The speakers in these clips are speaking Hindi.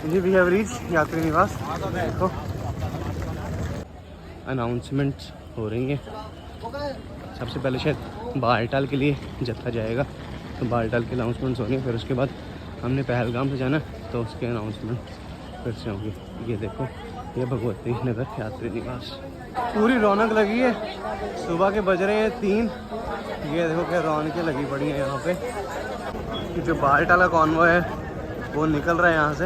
जी वी हैव रीच्ड यात्री निवास। देखो अनाउंसमेंट्स हो रही हैं। सबसे पहले शायद बालटाल के लिए जत्था जाएगा, तो बालटाल की अनाउंसमेंट्स होंगी। फिर उसके बाद हमने पहलगाम से जाना, तो उसके अनाउंसमेंट फिर से होंगी। ये देखो, ये भगवती नगर यात्री निवास, पूरी रौनक लगी है। सुबह के बज रहे हैं 3। ये देखो क्या रौनकें लगी पड़ी हैं यहाँ पे। जो बालटाल का कॉन्वॉय है वो निकल रहा है यहाँ से।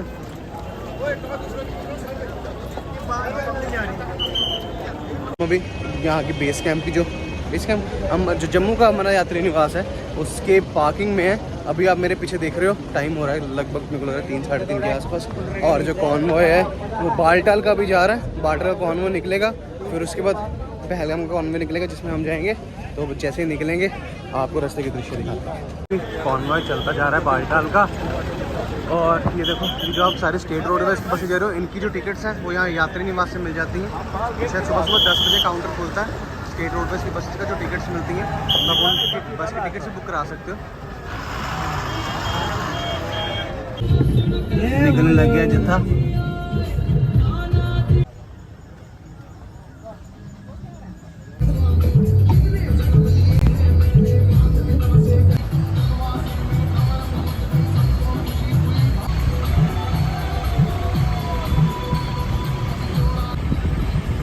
अभी यहाँ की बेस कैंप की जो बेस कैंप हम जो जम्मू का हमारा यात्री निवास है उसके पार्किंग में है। अभी आप मेरे पीछे देख रहे हो, टाइम हो रहा है लगभग निकल रहा है 3 साढ़े 3 के आसपास। और जो कॉन्वॉय है वो बालटाल का भी जा रहा है। बालटाल का कॉन्वॉय निकलेगा, फिर उसके बाद पहलगाम का कॉन्वॉय निकलेगा जिसमें हम जाएंगे। तो जैसे ही निकलेंगे आपको रास्ते के दृश्य दिखाते हैं। कॉन्वॉय चलता जा रहा है बालटाल का। और ये देखो, ये जो आप सारे स्टेट रोडवेज की बसें जा रहे हो, इनकी जो टिकट्स हैं वो यहाँ यात्री निवास से मिल जाती हैं। शायद सुबह 10 बजे काउंटर खुलता है। स्टेट रोडवेज की बसेस का जो टिकट्स मिलती हैं आप उन बस की टिकट से बुक करा सकते हो। निकलने लग गया जत्था।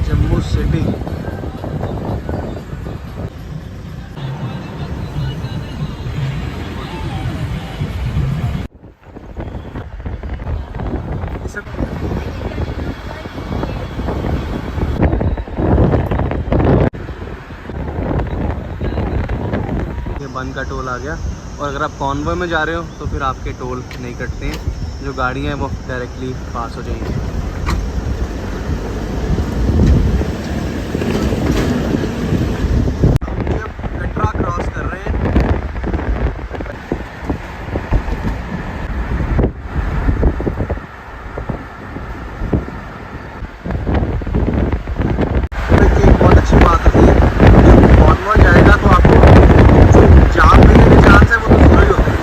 जम्मू सिटी बन का टोल आ गया। और अगर आप कॉन्वॉय में जा रहे हो तो फिर आपके टोल नहीं कटते हैं। जो गाड़ियाँ हैं वो डायरेक्टली पास हो जाएंगी। कटरा क्रॉस कर रहे हैं। एक बहुत अच्छी बात होती है, जब कॉन्वॉय जाएगा तो आपको जाम मिलने के चांस है वो तो जरूरी होते हैं।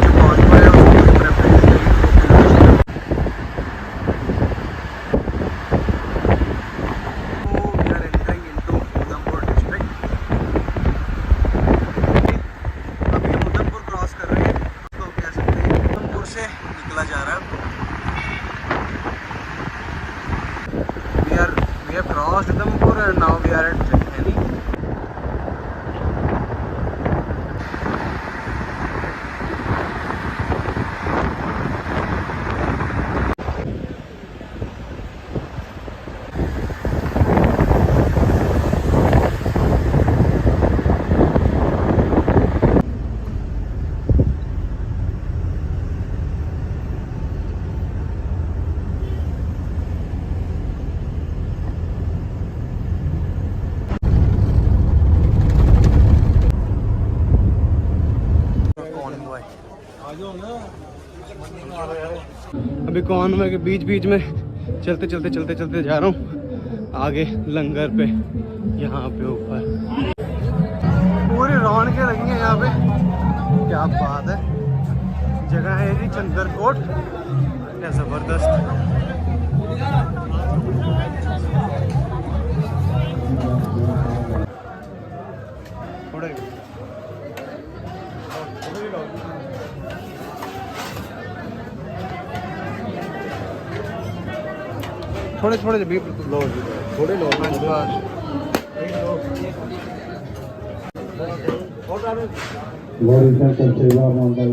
जो कॉन्वॉय है उसको प्रेफरेंस देगी। We are entering into Udhampur district. अभी हम उधमपुर क्रॉस कर रहे हैं, तो कह सकते हैं उधमपुर से निकला जा रहा है। We have crossed Udhampur and now we are at Jakhaini. अभी कॉन्वॉय के बीच बीच में चलते जा रहा हूँ आगे लंगर पे। यहाँ पे ऊपर पूरी रौनकें लगी हैं यहाँ पे। क्या बात है। जगह है जी चंद्रकोट। क्या जबरदस्त। थोड़े भी लो, थोड़े लो। सेवा मंडल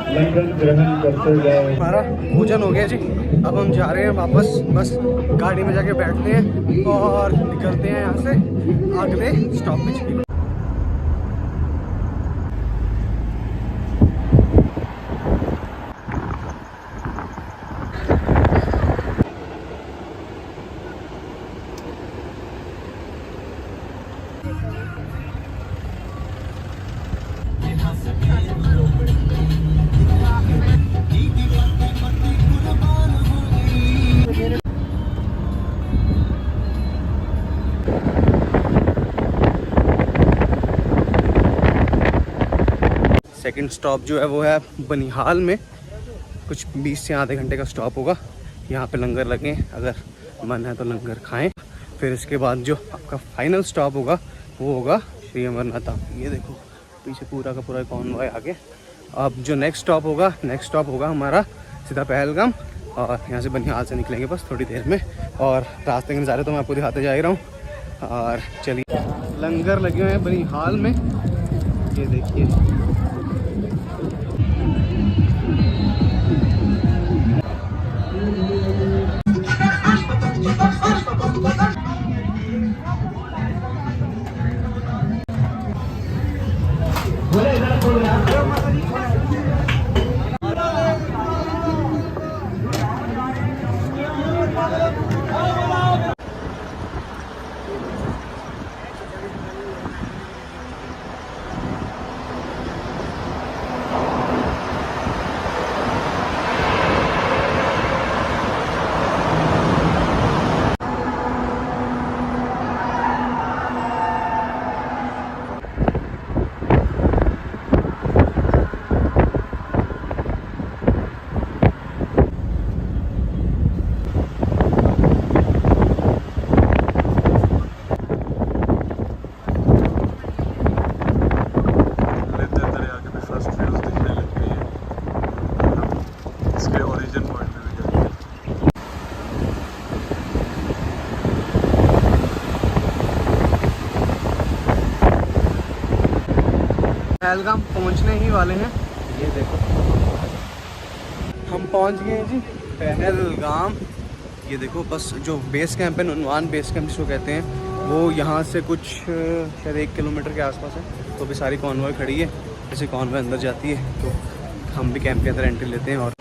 लंगर ग्रहण करते गए। हमारा भोजन हो गया जी। अब हम जा रहे हैं वापस, बस गाड़ी में जाके बैठते हैं और निकलते हैं यहाँ से अगले स्टॉपेज के लिए। सेकंड स्टॉप जो है वो है बनिहाल में, कुछ 20 से आधे घंटे का स्टॉप होगा। यहाँ पे लंगर लगे, अगर मन है तो लंगर खाएं। फिर इसके बाद जो आपका फाइनल स्टॉप होगा वो होगा श्री अमरनाथ धाम। ये देखो पीछे पूरा का पूरा कॉन्वॉय आगे। अब जो नेक्स्ट स्टॉप होगा हमारा सीधा पहलगाम, और यहाँ से बनिहाल से निकलेंगे बस थोड़ी देर में। और रास्ते के नज़ारे तो मैं आपको दिखाते जा ही रहा हूँ। और चलिए, लंगर लगे हुए हैं बनिहाल में, ये देखिए। पहलगाम पहुंचने ही वाले हैं, ये देखो हम पहुंच गए हैं जी पहलगाम। ये देखो बस जो बेस कैंप है, नुनवान बेस कैंप जिसको कहते हैं, वो यहाँ से कुछ शायद 1 किलोमीटर के आसपास है। तो भी सारी कॉन्वॉय खड़ी है, जैसे कॉन्वॉय अंदर जाती है तो हम भी कैंप के अंदर एंट्री लेते हैं। और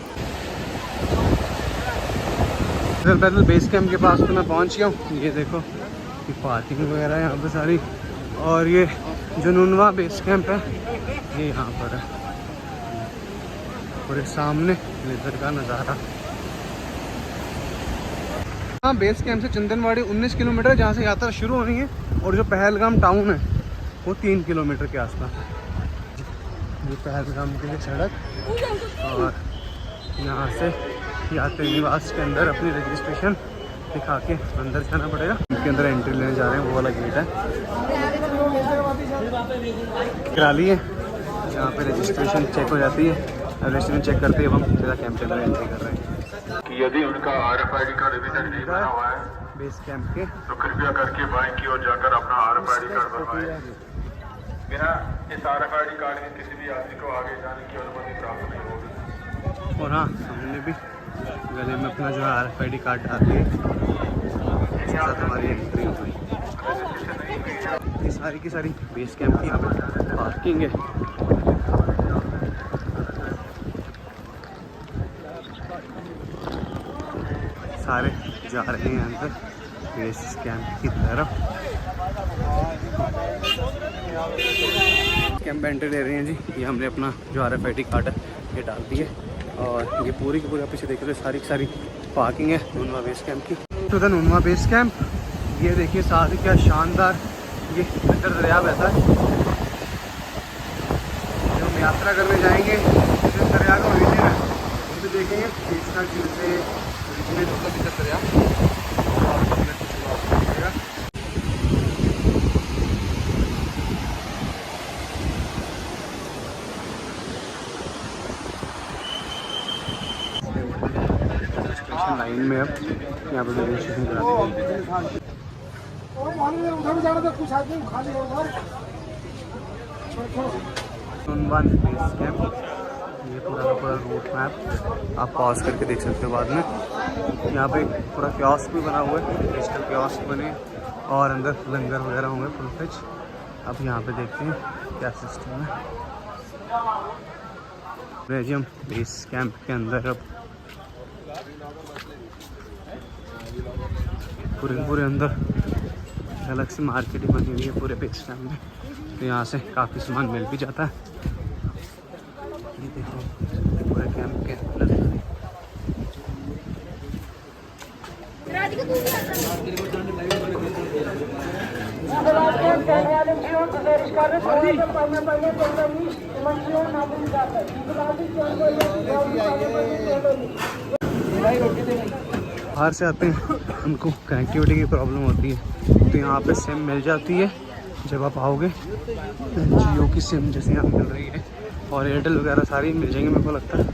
पैदल बेस कैंप के पास तो मैं पहुँच गया हूँ। ये देखो ये पार्किंग वगैरह यहाँ पे सारी, और ये जो नुनवा बेस कैंप है ये यहाँ पर है, पूरे सामने लेदर का नज़ारा। हाँ, बेस कैंप से चंदनवाड़ी 19 किलोमीटर जहाँ से यात्रा शुरू होनी है, और जो पहलगाम टाउन है वो 3 किलोमीटर के आसपास है। ये पहलगाम की सड़क, और यहाँ से यात्री निवास के अंदर अपनी रजिस्ट्रेशन दिखा के अंदर जाना पड़ेगा। इनके अंदर एंट्री लेने जा रहे हैं, वो वाला गेट है, करा लिए। यहाँ पे रजिस्ट्रेशन चेक हो जाती है, रजिस्ट्रेशन चेक करते ही हम सीधा कैंप के अंदर एंट्री कर रहे हैं। कि यदि उनका RFID कार्ड अभी तक नहीं बना हुआ है बेस कैंप के, तो कृपया करके बैंक की ओर जाकर अपना RFID कार्ड बनवाएं। बिना इस RFID कार्ड के किसी भी यात्री को आगे जाने की अनुमति प्राप्त नहीं होगी। और हाँ, हमने भी गले में अपना जो है RFID कार्ड डाल दिए, इसके साथ हमारी एंट्री हो गई। ये सारी की सारी बेस कैंप की यहाँ पे पार्किंग है। सारे जा रहे हैं अंदर बेस कैंप की तरफ। कैंप एंट्री ले रहे हैं जी। ये हमने अपना जो RFID कार्ड है ये डाल दी है, और ये पूरी की पूरी पीछे देख रहे हो सारी की सारी पार्किंग है नुनवा बेस कैंप की। तो था नुनवा बेस कैंप, ये देखिए साथ ही क्या शानदार ये अंदर दरिया बहता है। जब हम यात्रा करने जाएंगे तो दरिया का ओरिजिन है, हम भी देखेंगे कृष्णा झील से ओरिजिनेट होता है दरिया। लाइन में अब यहाँ पर रजिस्ट्रेशन करा देंगे। नुनवान बेस कैंप, ये पूरा का पूरा रूट मैप आप पॉज करके देख सकते हो बाद में। यहाँ पे पूरा कियोस्क भी बना हुआ है, डिजिटल कियोस्क बने, और अंदर लंगर वगैरह होंगे फुल फ्लेज। अब यहाँ पे देखते हैं क्या सिस्टम है। जी हम बेस कैंप के अंदर अब पूरे अंदर अलग से मार्केटिंग बनी हुई है पूरे बेस कैंप में, तो यहाँ से काफ़ी सामान मिल भी जाता है। ये देखो पूरे कैंप के अंदर बाहर से आते हैं उनको कनेक्टिविटी की प्रॉब्लम होती है, तो यहाँ पे सिम मिल जाती है जब आप आओगे। जियो की सिम जैसे यहाँ मिल रही है और एयरटेल वगैरह सारी मिल जाएंगी मेरे को लगता है।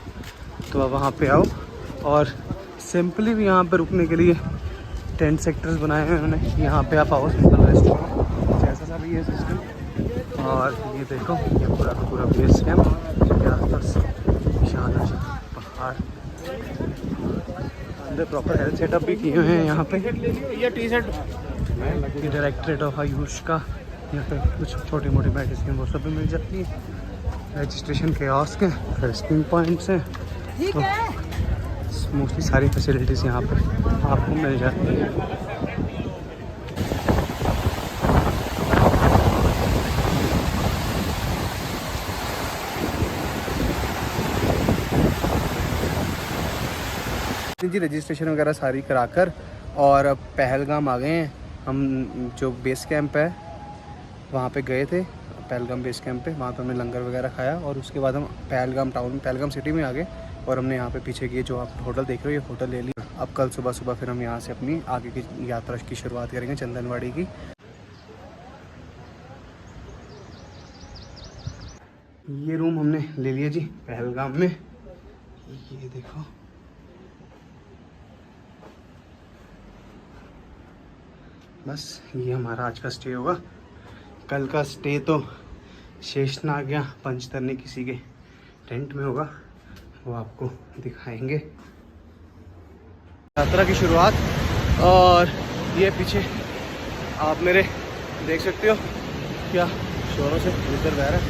तो आप वहाँ पे आओ और सिंपली भी यहाँ पे रुकने के लिए टेंट सेक्टर्स बनाए हैं उन्होंने। यहाँ पे आप आओ, सिंपल रेस्टोरेंट जैसा सा भी है सिस्टम। और ये देखो ये पूरा का पूरा बेस कैंप के आसपास शानदार पहाड़, अंदर प्रॉपर हेल्थ सेटअप भी किए हुए हैं यहाँ पे। ये T shirt directorate of Ayush का यहाँ पे कुछ छोटी मोटी मेडिसिन वो सब भी मिल जाती है। रजिस्ट्रेशन के ऑस्क हैं, रेस्टिंग पॉइंट्स हैं, तो मोस्टली सारी फैसिलिटीज़ यहाँ पे आपको मिल जाती है। जी रजिस्ट्रेशन वगैरह सारी कराकर और पहलगाम आ गए हैं हम। जो बेस कैंप है वहाँ पे गए थे, पहलगाम बेस कैंप पे, वहाँ पे हमने लंगर वगैरह खाया और उसके बाद हम पहलगाम टाउन, पहलगाम सिटी में आ गए और हमने यहाँ पे पीछे की जो आप होटल देख रहे हो ये होटल ले लिया। अब कल सुबह सुबह फिर हम यहाँ से अपनी आगे की यात्रा की शुरुआत करेंगे चंदनवाड़ी की। ये रूम हमने ले लिया जी पहलगाम में, ये देखो। बस ये हमारा आज का स्टे होगा। कल का स्टे तो शेषनाग या पंचतरणी किसी के टेंट में होगा, वो आपको दिखाएंगे। यात्रा की शुरुआत, और ये पीछे आप मेरे देख सकते हो क्या शोरों से इधर बह रहा है।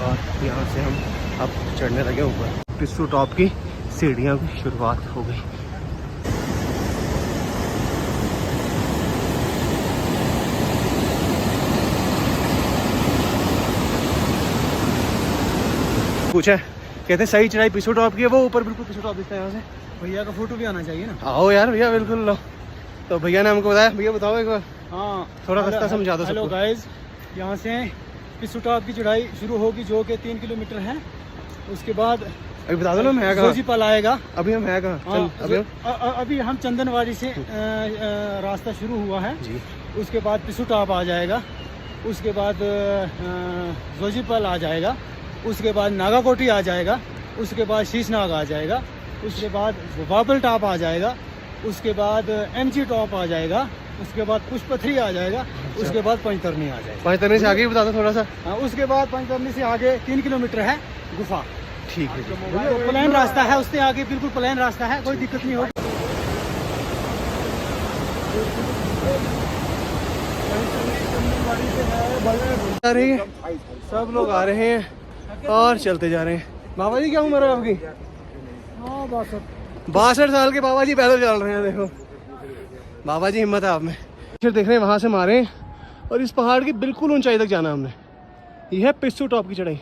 और यहाँ से हम अब चढ़ने लगे ऊपर। पिस्सू टॉप की सीढ़ियाँ की शुरुआत हो गई। पूछा, कहते हैं सही चढ़ाई पिस्सू टॉप की है, वो ऊपर बिल्कुल पिस्सू टॉप दिखता है यहाँ से। भैया का फोटो भी आना चाहिए ना। आओ यार भैया, बिल्कुल लो। तो भैया ने हमको बताया, भैया बताओ एक बार। हाँ थोड़ा रास्ता समझा दो। हेलो गाइस, यहाँ से पिस्सू टॉप की चढ़ाई शुरू होगी जो कि 3 किलोमीटर है। उसके बाद अभी बता दो ना मैं कहाँ, जोजीपाल आएगा। अभी हम है कहाँ? अभी हम चंदनवाड़ी से रास्ता शुरू हुआ है जी। उसके बाद पिस्सू टॉप आ जाएगा, उसके बाद जोजीपाल आ जाएगा, उसके बाद नागाकोटी आ जाएगा, उसके बाद शीशनाग आ जाएगा, उसके बाद बाबल टॉप आ जाएगा, उसके बाद एमजी टॉप आ जाएगा, उसके बाद पुष्पथरी आ जाएगा, उसके बाद पंचतरणी आ जाएगा। पंचतरणी से आगे बता दो थोड़ा सा। हाँ, उसके बाद पंचतरणी से आगे 3 किलोमीटर है गुफा। ठीक है, तो प्लेन रास्ता है, उससे आगे बिल्कुल प्लेन रास्ता है, कोई दिक्कत नहीं होगी। आ रही है, सब लोग आ रहे हैं और चलते जा रहे हैं। बाबा जी क्या उम्र है आपकी? 62 साल के बाबा जी पैदल चल रहे हैं। देखो बाबा जी, हिम्मत है आप में। फिर देख रहे हैं वहाँ से मारे और इस पहाड़ की बिल्कुल ऊंचाई तक जाना हमने। यह है पिस्सू टॉप की चढ़ाई,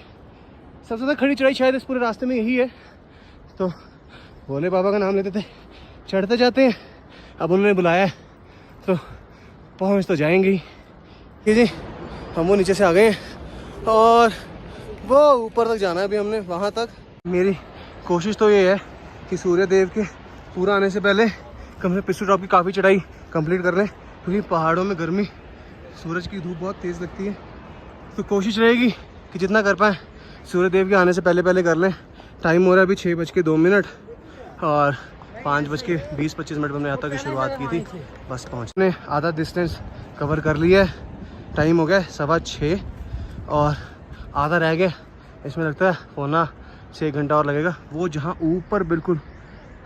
सबसे ज़्यादा खड़ी चढ़ाई शायद इस पूरे रास्ते में यही है। तो भोले बाबा का नाम लेते थे, चढ़ते जाते हैं। अब उन्होंने बुलाया है तो पहुँच तो जाएंगे ही। ये जी हम वो नीचे से आ गए हैं और वो ऊपर तक जाना है अभी हमने, वहाँ तक। मेरी कोशिश तो ये है कि सूर्य देव के पूरा आने से पहले कम से पिस्सू टॉप की काफ़ी चढ़ाई कंप्लीट कर लें, क्योंकि पहाड़ों में गर्मी, सूरज की धूप बहुत तेज़ लगती है। तो कोशिश रहेगी कि जितना कर पाएँ सूर्य देव के आने से पहले पहले कर लें। टाइम हो रहा है अभी 6:02 और 5:20-25 पर हमने यात्रा की शुरुआत की थी। बस पहुँचने आधा डिस्टेंस कवर कर लिया है। टाइम हो गया 6:15 और आधा रह गया। इसमें लगता है 1.25 घंटा और लगेगा। वो जहाँ ऊपर बिल्कुल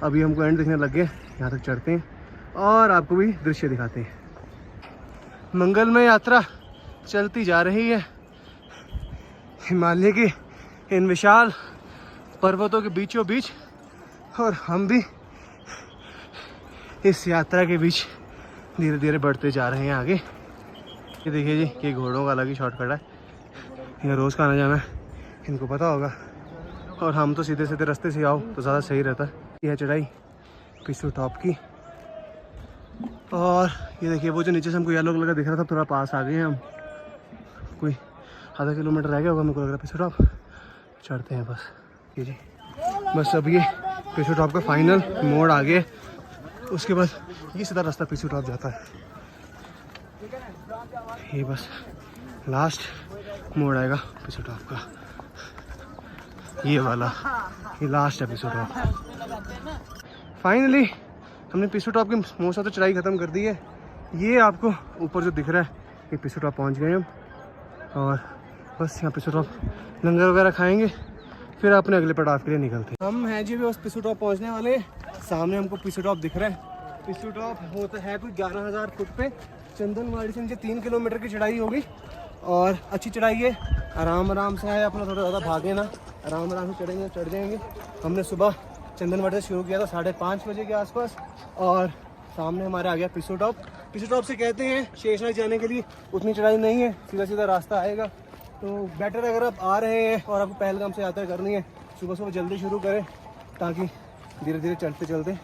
अभी हमको एंड दिखने लग गए, यहाँ तक चढ़ते हैं और आपको भी दृश्य दिखाते हैं। मंगलमय यात्रा चलती जा रही है हिमालय के इन विशाल पर्वतों के बीचों बीच, और हम भी इस यात्रा के बीच धीरे धीरे बढ़ते जा रहे हैं आगे। ये देखिए जी, ये घोड़ों का अलग ही शॉर्टकट है, ये रोज़ का आना जाना है, इनको पता होगा। और हम तो सीधे सीधे रास्ते से आओ तो ज़्यादा सही रहता है। यह चढ़ाई पिस्सू टॉप की, और ये देखिए वो जो नीचे से हमको येलो कलर का दिख रहा था, थोड़ा पास आ गए हैं हम। कोई आधा किलोमीटर रह गया होगा मेरे को लग रहा है पिस्सू टॉप। चढ़ते हैं बस। ये जी बस अब ये पिछू टॉप का फाइनल मोड़ आ गया। उसके बाद ये सीधा रास्ता पिछू टॉप जाता है। ये बस लास्ट मोड़ आएगा पिछू टॉप का, ये वाला, ये लास्ट है पिछू टॉप। फाइनली हमने पिछू टॉप की मोस्ट ऑफ द चढ़ाई ख़त्म कर दी है। ये आपको ऊपर जो दिख रहा है ये पिछू टॉप पहुँच गए हम, और बस यहाँ पिछू टॉप लंगर वगैरह खाएंगे, फिर अपने अगले पड़ाव के लिए निकलते हैं। हम हैं जी बस पिछू टॉप पहुँचने वाले। सामने हमको पिछू टॉप दिख रहा है। पिछू टॉप होता है कुछ 11,000 फुट पे। चंदनवाड़ी से नीचे 3 किलोमीटर की चढ़ाई होगी और अच्छी चढ़ाई है। आराम से है, अपना थोड़ा ज़्यादा भागे ना, आराम से चढ़ेंगे, चढ़ जाएंगे। हमने सुबह चंदनवाड़ी से शुरू किया था 5:30 बजे के आसपास, और सामने हमारे आ गया पिछू टॉप। पिछू टॉप से कहते हैं शेषनाग जाने के लिए उतनी चढ़ाई नहीं है, सीधा सीधा रास्ता आएगा। तो बेटर अगर आप आ रहे हैं और आपको पहलगाम से यात्रा करनी है, सुबह जल्दी शुरू करें, ताकि धीरे धीरे चलते चलते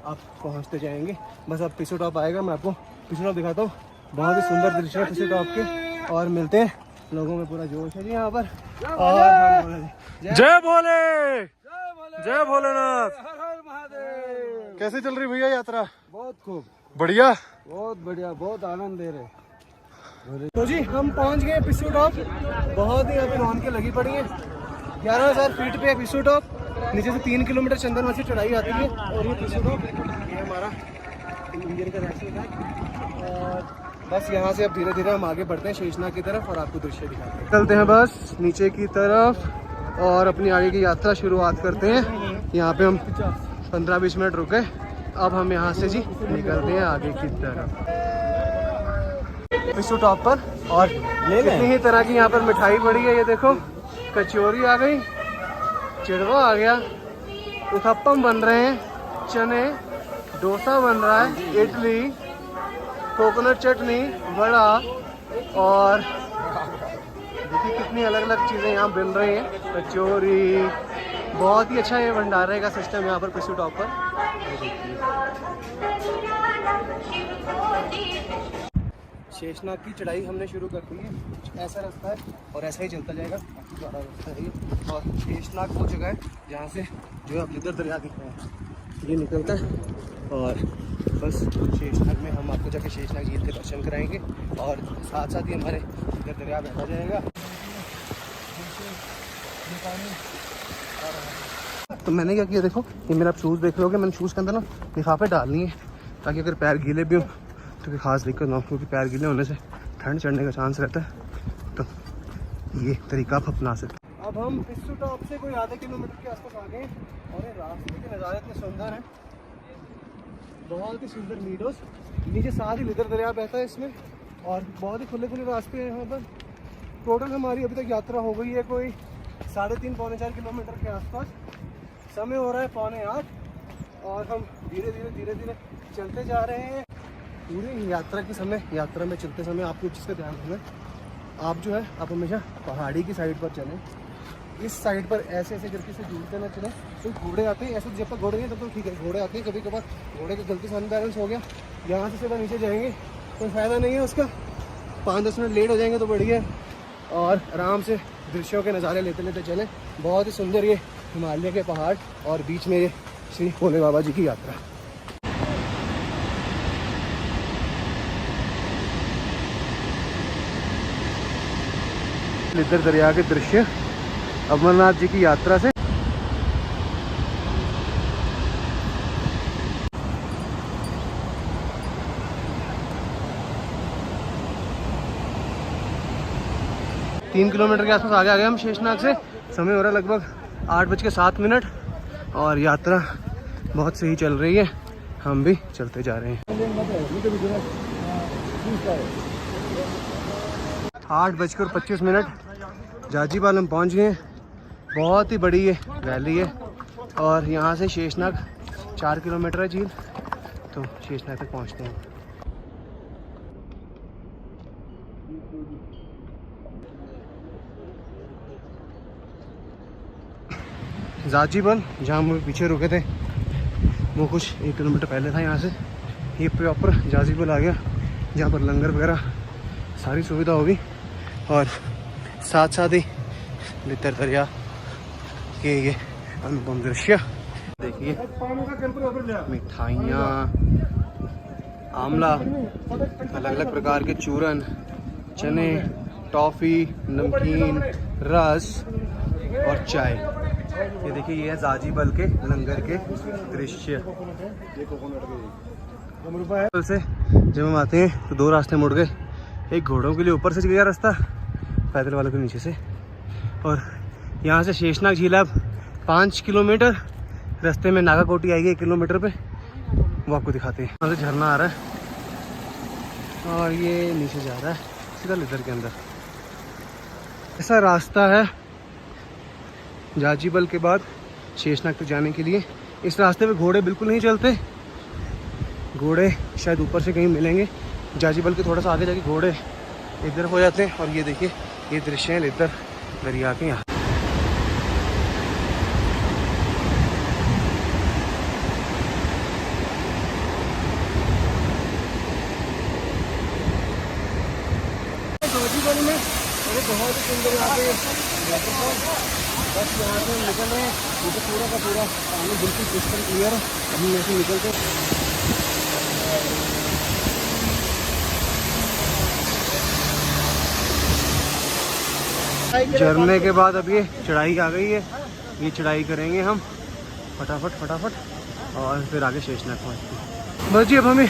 आप पहुंचते जाएंगे। बस अब पिछू टॉप आएगा, मैं आपको पिछू टॉप दिखाता हूँ। बहुत ही सुंदर दृश्य है पिछू टॉप के, और मिलते हैं। लोगों में पूरा जोश है जी यहाँ पर। और जय भोले, जय भोलेनाथ। हर हर महादेव। कैसे चल रही भैया यात्रा? बहुत खूब, बढ़िया, बहुत बढ़िया, बहुत आनंद दे रहे। तो जी हम पहुंच गए पिछू टॉप। बहुत ही यहाँ पे रौनकें लगी पड़ी हैं। 11,000 फीट पे है पिछू टॉप। नीचे से 3 किलोमीटर चंदनवाड़ी से चढ़ाई आती है, और ये पिछू टॉप ये हमारा इंडियन का रास्ता है। और बस यहाँ से अब धीरे धीरे हम आगे बढ़ते हैं शेषनाग की तरफ, और आपको दृश्य दिखाते हैं। चलते हैं बस नीचे की तरफ और अपनी आगे की यात्रा शुरुआत करते हैं। यहाँ पे हम 15-20 मिनट रुके। अब हम यहाँ से जी निकलते हैं आगे की तरफ पिछू टॉप पर। और कितनी ही तरह की यहाँ पर मिठाई पड़ी है। ये देखो, कचौरी आ गई, चिड़वा आ गया, उत्तपम बन रहे हैं, चने, डोसा बन रहा है, इडली, कोकोनट चटनी, वड़ा, और देखिए कितनी अलग अलग चीज़ें यहाँ बन रही हैं। कचौरी, बहुत ही अच्छा ये भंडारे का सिस्टम यहाँ पर पिछू टॉप पर। शेषनाग की चढ़ाई हमने शुरू कर दी है। कुछ ऐसा रास्ता है और ऐसा ही चलता जाएगा, काफ़ी बड़ा रास्ता है ये। और शेषनाग वो जगह है जहाँ से जो आप लिदर दरिया दिख रहे हैं ये निकलता है, और बस शेषनाग में हम आपको जाके शेषनाग झील के दर्शन कराएंगे, और साथ साथ ही हमारे लिदर दरिया बहता जाएगा। तो मैंने क्या किया, देखो ये मेरा शूज़ देख लोगे, मैंने शूज़ के अंदर ना लिफाफे डालनी है, ताकि अगर पैर गीले भी हो तो कोई खास दिक्कत ना हो, क्योंकि पैर गीले होने से ठंड चढ़ने का चांस रहता है। तो ये तरीका आप अपना सकते हैं। अब हम पिछू टॉप से कोई आधे किलोमीटर के आसपास आ गए, और ये रास्ते के नज़ारे इतने सुंदर हैं, बहुत ही सुंदर मीडोस। नीचे साथ ही लिदर दरिया बहता है इसमें, और बहुत ही खुले खुले रास्ते हैं यहाँ पर। टोटल हमारी अभी तक यात्रा हो गई है कोई 3.5-4 किलोमीटर के आसपास। समय हो रहा है 7:45, और हम धीरे धीरे चलते जा रहे हैं। पूरी यात्रा के समय, यात्रा में चलते समय आपको चीज़ का ध्यान रखना है, आप जो है आप हमेशा पहाड़ी की साइड पर चलें। इस साइड पर ऐसे करके से जुड़ते ना चलें। तो घोड़े आते हैं, ऐसे जब तक घोड़े नहीं तब तो ठीक है, घोड़े आते हैं कभी कभार, घोड़े का गलती से अनबैलेंस हो गया, यहाँ से सीधा नीचे जाएंगे कोई फ़ायदा नहीं है उसका। 5-10 मिनट लेट हो जाएंगे तो बढ़िया, और आराम से दृश्यों के नज़ारे लेते चलें। बहुत ही सुंदर ये हिमालय के पहाड़, और बीच में ये श्री भोले बाबा जी की यात्रा। लिदर दरिया के दृश्य अमरनाथ जी की यात्रा से। तीन किलोमीटर के आसपास आगे आ गए हम शेषनाग से। समय हो रहा है लगभग 8:07, और यात्रा बहुत सही चल रही है, हम भी चलते जा रहे हैं। 8:25 जाजीपाल हम पहुंच गए। बहुत ही बड़ी ये वैली है, और यहाँ से शेषनाग 4 किलोमीटर है झील, तो शेषनाग तक पहुँचते हैं। जाजीपाल जहाँ हम पीछे रुके थे वो कुछ 1 किलोमीटर पहले था यहाँ से। ये प्रॉपर जाजीपाल आ गया, जहाँ पर लंगर वगैरह सारी सुविधा होगी, और साथ साथ ही लिदर दरिया के ये अनुपम दृश्य देखिए। मिठाइयाँ, आमला, अलग अलग प्रकार के चूरन, चने, टॉफ़ी, नमकीन, रस और चाय। ये देखिए, ये है जाजीबल के लंगर के दृश्य। से जब हम आते हैं तो दो रास्ते मुड़ गए, एक घोड़ों के लिए ऊपर से गया रास्ता, पैदल वालों के नीचे से, और यहाँ से शेषनाग झील अब 5 किलोमीटर, रास्ते में नागाकोटी आएगी 1 किलोमीटर पे, वो आपको दिखाते हैं। यहाँ से झरना आ रहा है और ये नीचे जा रहा है सीधा लिदर के अंदर। ऐसा रास्ता है जाजीबल के बाद शेषनाग तक जाने के लिए। इस रास्ते पे घोड़े बिल्कुल नहीं चलते, घोड़े शायद ऊपर से कहीं मिलेंगे। जाजीबल के थोड़ा सा आगे जाके घोड़े इधर हो जाते हैं। और ये देखिए, ये दृश्य है लिदर दरिया के यहाँ। जाजीबल में बहुत ही सुंदर यहाँ पे बस यहाँ से निकल रहे हैं। ये तो पूरा का पूरा पानी बिल्कुल क्रिस्टल क्लियर है। हम यहाँ से निकलते झरने के बाद अब ये चढ़ाई आ गई है। ये चढ़ाई करेंगे हम फटाफट और फिर आगे शेषनाग पहुँचते हैं। बस जी, अब हमें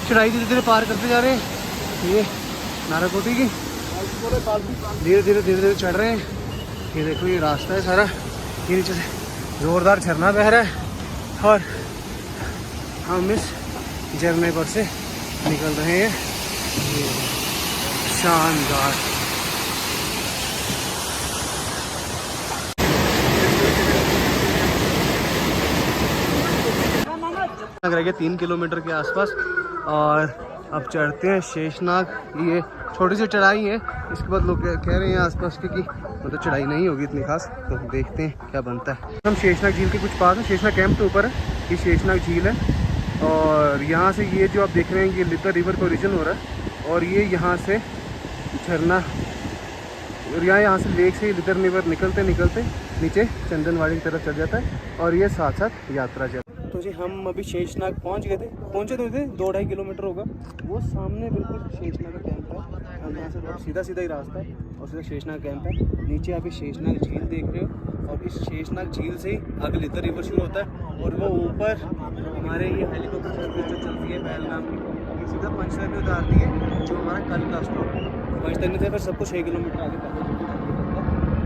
चढ़ाई धीरे धीरे पार करते जा रहे हैं। ये नागाकोटी की धीरे धीरे चढ़ रहे हैं। ये देखो, ये रास्ता है सारा, ये नीचे से ज़ोरदार झरना बह रहा है और हम इस झरने पर से निकल रहे हैं। ये शानदार। रह गया 3 किलोमीटर के आसपास और अब चढ़ते हैं शेषनाग। ये छोटी सी चढ़ाई है, इसके बाद लोग कह रहे हैं आसपास की कि मतलब चढ़ाई नहीं होगी इतनी खास, तो देखते हैं क्या बनता है। हम शेषनाग झील के कुछ पास है, शेषनाग कैंप के ऊपर है ये शेषनाग झील है। और यहाँ से ये जो आप देख रहे हैं ये लिदर रिवर का ओरिजिन हो रहा है और ये यहाँ से झरना और यहाँ से लेक से लिदर रिवर निकलते नीचे चंदनवाड़ी की तरफ चल जाता है और ये साथ साथ यात्रा चल। तो जी हम अभी शेषनाग पहुंचे थे 2-2.5 किलोमीटर होगा। वो सामने बिल्कुल शेषनाग का कैंप है। हम यहाँ से सीधा ही रास्ता है और सीधा शेषनाग कैंप है। नीचे अभी शेषनाग झील देख रहे हो और इस शेषनाग झील से ही आगे लिदर रिवर शुरू होता है और वो ऊपर हमारे ये हेलीकॉप्टर सर्विस जो चलती है पहलगाम की, सीधा पंचतरणी में उतारती है, जो हमारा कल का स्टॉप है। पंचतरणी से फिर सबको 6 किलोमीटर आगे पैदल।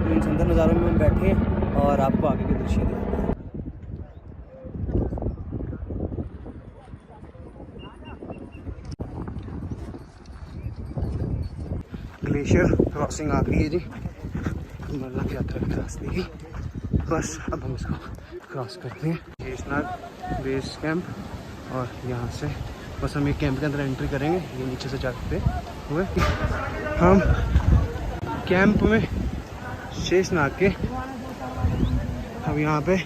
तो इन सुंदर नज़ारों में हम बैठे हैं और आपको आगे के दृश्य दिखाते हैं। ग्लेशियर क्रॉसिंग आ गई है जी अमरनाथ यात्रा के रास्ते की। बस अब हम इसको क्रॉस करते हैं। शेषनाग बेस कैंप और यहाँ से बस हम एक कैंप के अंदर एंट्री करेंगे। ये नीचे से जाते हुए हम कैंप में शेषनाग के अब यहाँ पे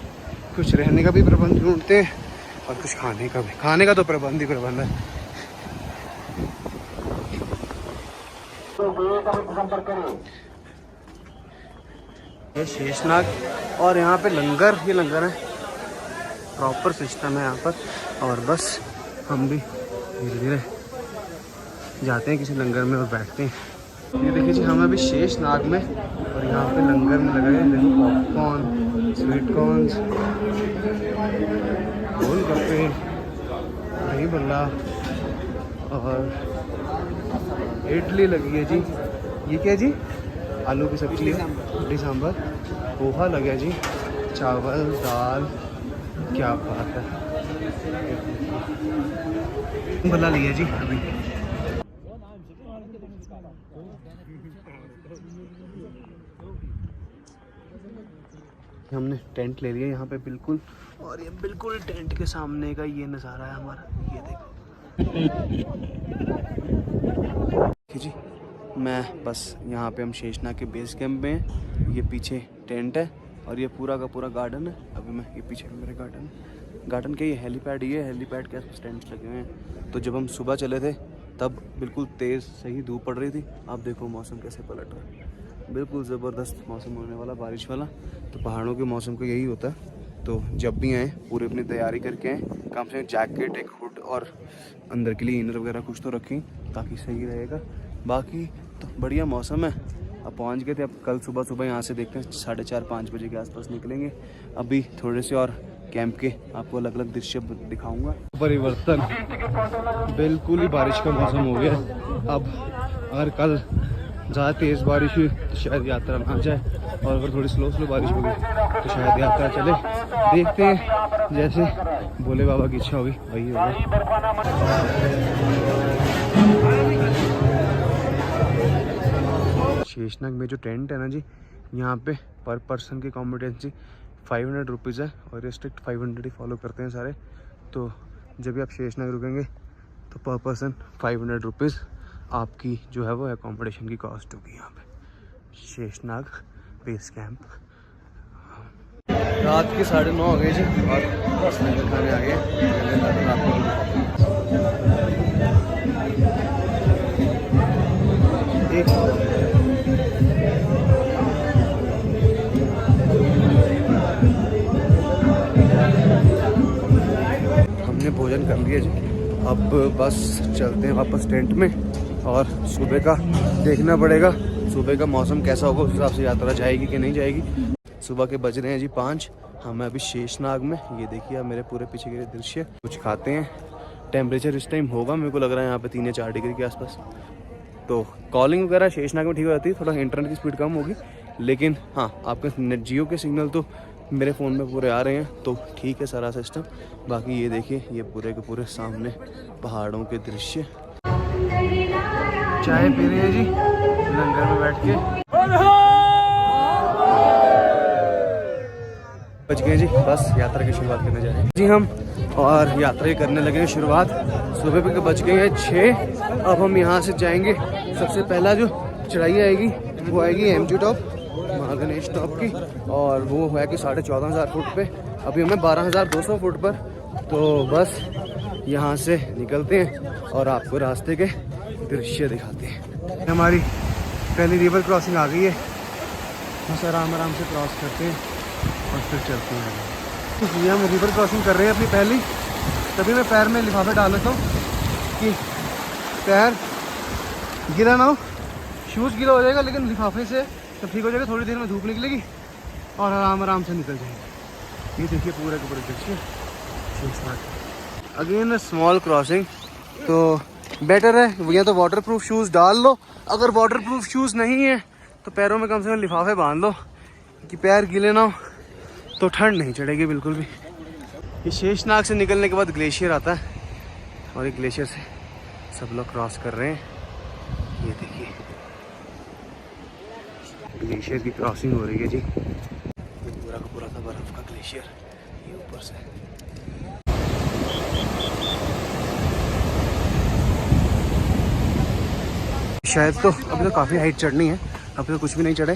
कुछ रहने का भी प्रबंध ढूंढते हैं और कुछ खाने का तो प्रबंध ही प्रबंध है। ये शेषनाग और यहाँ पे लंगर ही लंगर है, प्रॉपर सिस्टम है यहाँ पर। और बस हम भी धीरे धीरे जाते हैं किसी लंगर में और बैठते हैं। ये देखिए जी, हम अभी शेषनाग में और यहाँ पे लंगर में लगे हैं। देखो पॉपकॉर्न, स्वीट कॉर्न्स, गोलगप्पे, दही बल्ला और इडली लगी है जी। ये क्या है जी? आलू की सब्जी है, इडली सांभर, पोहा लगा जी, चावल दाल, क्या बात है। बल्ला लिया जी अभी। हमने टेंट ले लिया यहाँ पे बिल्कुल, और ये बिल्कुल टेंट के सामने का ये नज़ारा है हमारा। ये देखो जी, मैं बस यहाँ पे हम शेषनाग के बेस कैंप में हैं। ये पीछे टेंट है और ये पूरा का पूरा गार्डन है। अभी मैं ये पीछे मेरे गार्डन के ये हेलीपैड, ये हेलीपैड के आसपास टेंट्स लगे हुए हैं। तो जब हम सुबह चले थे तब बिल्कुल तेज़ सही धूप पड़ रही थी। आप देखो मौसम कैसे पलट रहा है। बिल्कुल ज़बरदस्त मौसम होने वाला, बारिश वाला। तो पहाड़ों के मौसम का यही होता है। तो जब भी आएँ पूरी अपनी तैयारी करके आएँ, कम से कम जैकेट, एक हुड और अंदर के लिए इनर वगैरह कुछ तो रखें ताकि सही रहेगा। बाकी तो बढ़िया मौसम है। अब पहुंच गए थे, अब कल सुबह यहाँ से देखते हैं 4:30-5 बजे के आसपास निकलेंगे। अभी थोड़े से और कैंप के आपको अलग अलग दृश्य दिखाऊंगा। परिवर्तन, बिल्कुल ही बारिश का मौसम हो गया। अब अगर कल ज़्यादा तेज़ बारिश हुई तो शायद यात्रा ना जाए, और अगर थोड़ी स्लो बारिश होगी तो शायद यात्रा चले। देखते हैं, जैसे भोले बाबा की इच्छा होगी वही होगा। शेषनाग में जो टेंट है ना जी, यहाँ पे पर पर्सन की अकोमोडेंसी 500 रुपीज़ है, और ये स्ट्रिक्ट 500 ही फॉलो करते हैं सारे। तो जब भी आप शेषनाग रुकेंगे तो पर पर्सन 500 रुपीज़ आपकी जो है वो अकोमोडेशन की कॉस्ट होगी यहाँ पे शेषनाग बेस कैंप। रात के 9:30 हो गए जी, और लंगर खाने आ गए। हमने भोजन कर लिया जी, अब बस चलते हैं वापस टेंट में, और सुबह का देखना पड़ेगा सुबह का मौसम कैसा होगा, उस हिसाब से यात्रा जाएगी कि नहीं जाएगी। सुबह के बज रहे हैं जी 5, हम अभी शेषनाग में। ये देखिए आप मेरे पूरे पीछे के दृश्य। कुछ खाते हैं। टेम्परेचर इस टाइम होगा मेरे को लग रहा है यहाँ पे 3 या 4 डिग्री के आसपास। तो कॉलिंग वगैरह शेषनाग में ठीक हो जाती है, थोड़ा इंटरनेट की स्पीड कम होगी, लेकिन हाँ आपके नेट जियो के सिग्नल तो मेरे फ़ोन में पूरे आ रहे हैं, तो ठीक है सारा सिस्टम। बाकी ये देखिए, ये पूरे के पूरे सामने पहाड़ों के दृश्य। चाय पी रहे हैं जी लंगर में बैठ के। बच गए जी, बस यात्रा की शुरुआत करने जा रहे हैं जी हम, और यात्रा करने लगे हैं शुरुआत। सुबह के बज गए हैं 6। अब हम यहाँ से जाएंगे, सबसे पहला जो चढ़ाई आएगी वो आएगी एमजी टॉप, महागणेश टॉप की, और वो है कि 14,500 फुट पे। अभी हमें 12,200 फुट पर। तो बस यहाँ से निकलते हैं और आपको रास्ते के दृश्य दिखाते हैं। हमारी पहली रिवर क्रॉसिंग आ गई है, बस आराम से क्रॉस करते हैं और फिर चलते हैं। इसलिए हम रिवर क्रॉसिंग कर रहे हैं अपनी पहली। तभी मैं पैर में लिफाफे डाल लेता हूँ कि पैर गीला ना हो। शूज़ गीला हो जाएगा, लेकिन लिफाफे से तब ठीक हो जाएगा। थोड़ी देर में धूप निकलेगी और आराम से निकल जाएंगे। ये देखिए पूरे के पूरे दृश्य। अगेन स्मॉल क्रॉसिंग, तो बेटर है या तो वाटर प्रूफ शूज़ डाल लो। अगर वाटर प्रूफ शूज़ नहीं है तो पैरों में कम से कम लिफाफे बांध लो कि पैर गीले ना हो, तो ठंड नहीं चढ़ेगी बिल्कुल भी। ये शेषनाग से निकलने के बाद ग्लेशियर आता है, और ये ग्लेशियर से सब लोग क्रॉस कर रहे हैं। ये देखिए ग्लेशियर की क्रॉसिंग हो रही है जी। ये पूरा का पूरा था बर्फ का ग्लेशियर, ये ऊपर से। शायद तो अभी तो काफ़ी हाइट चढ़नी है, अभी तो कुछ भी नहीं चढ़े,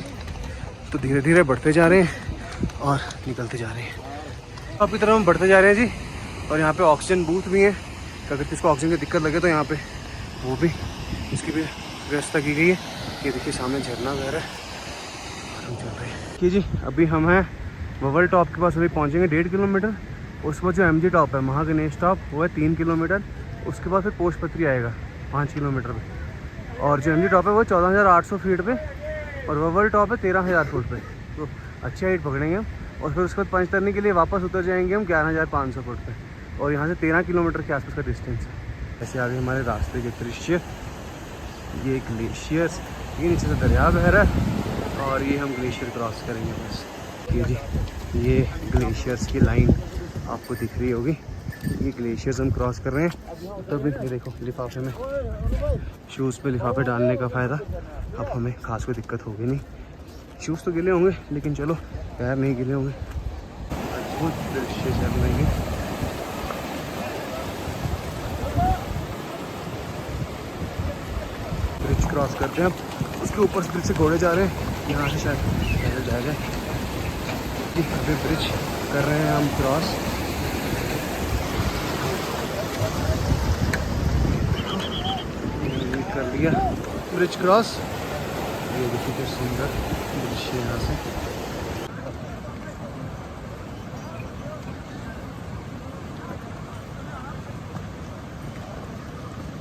तो धीरे धीरे बढ़ते जा रहे हैं और निकलते जा रहे हैं। अभी तरफ हम बढ़ते जा रहे हैं जी, और यहाँ पे ऑक्सीजन बूथ भी है। अगर किसको ऑक्सीजन की दिक्कत लगे तो यहाँ पे वो भी, इसकी भी व्यवस्था की गई है। ये देखिए सामने झरना बह रहा है और हम चल रहे हैं कि जी। अभी हम हैं ववल टॉप के पास, अभी पहुँचेंगे 1.5 किलोमीटर। उसके बाद जो एमजी टॉप है, महागणेश टॉप, वो है 3 किलोमीटर। उसके बाद फिर पोषपत्री आएगा 5 किलोमीटर पे, और जो एमजी टॉप है वो 14,800 फीट पे, और ववल टॉप है 13,000 फुट पे। तो अच्छी हाइट पकड़ेंगे हम, और फिर उसके बाद पंचतरनी के लिए वापस उतर जाएंगे हम 11,500 फुट पे, और यहाँ से 13 किलोमीटर के आसपास का डिस्टेंस है। ऐसे आगे हमारे रास्ते के दृश्य। ये ग्लेशियर्स, ये नीचे से दरिया बह रहा है, और ये हम ग्लेशियर क्रॉस करेंगे बस। ये जी, ये ग्लेशियर्स की लाइन आपको दिख रही होगी। ये ग्लेशियर्स हम क्रॉस कर रहे हैं। तभी ये देखो लिफाफे में, शूज़ पे लिफाफे डालने का फ़ायदा। अब हमें खास कोई दिक्कत होगी नहीं। शूज़ तो गिले होंगे, लेकिन चलो पैर नहीं गिले होंगे। अद्भुत दृश्य चल रहे हैं। ब्रिज क्रॉस करते हैं अब, उसके ऊपर से ब्रिज से घोड़े जा रहे हैं, यहाँ से शायद पैदल जाया जाए। अभी ब्रिज कर रहे हैं हम क्रॉस। कर लिया ब्रिज क्रॉस, ये देखिए क्या सुंदर दृश्य यहाँ से।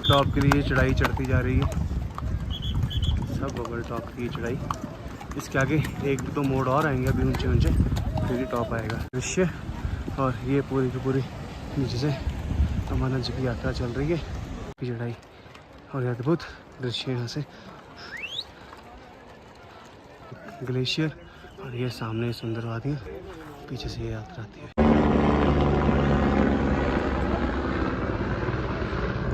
टॉप के लिए चढ़ाई चढ़ती जा रही है, सब बबल टॉप की चढ़ाई। इसके आगे एक दो मोड़ और आएंगे अभी ऊंचे ऊंचे, फिर ही टॉप आएगा दृश्य। और ये पूरी की पूरी नीचे से अमरनाथ जी की यात्रा चल रही है की चढ़ाई, और अद्भुत दृश्य यहाँ से ग्लेशियर, और ये सामने सुंदर वादियाँ, पीछे से ये यात्रा आती है।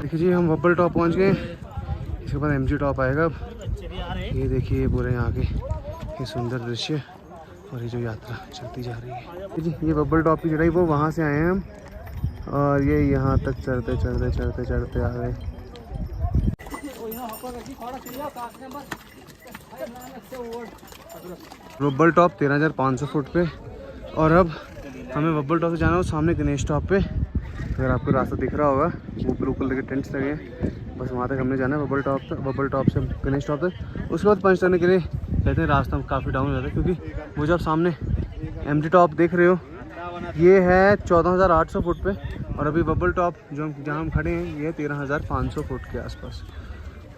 देखिए जी हम बब्बल टॉप पहुँच गए, इसके बाद एमजी टॉप आएगा अब। ये देखिए पूरे यहाँ के ये सुंदर दृश्य और ये जो यात्रा चलती जा रही है जी। ये बब्बल टॉप की चढ़ाई वो वहाँ से आए हैं हम, और ये यहाँ तक चढ़ते चढ़ते चढ़ते चढ़ते आ गए। बब्बल टॉप 13,500 फुट पे, और अब हमें बब्बल टॉप से जाना हो सामने गणेश टॉप पे। अगर आपको रास्ता दिख रहा होगा वो ब्लू कलर के टेंट्स लगे हैं, बस वहाँ तक हमने जाना है बब्बल टॉप तक, बब्बल टॉप से गणेश टॉप तक। उसके बाद पंच करने के लिए कहते हैं रास्ता काफ़ी डाउन हो जाता है, क्योंकि वो जो आप सामने एमटी टॉप देख रहे हो ये है 14,800 फुट पे, और अभी बब्बल टॉप जो जहाँ हम खड़े हैं ये 13,500 फुट के आसपास।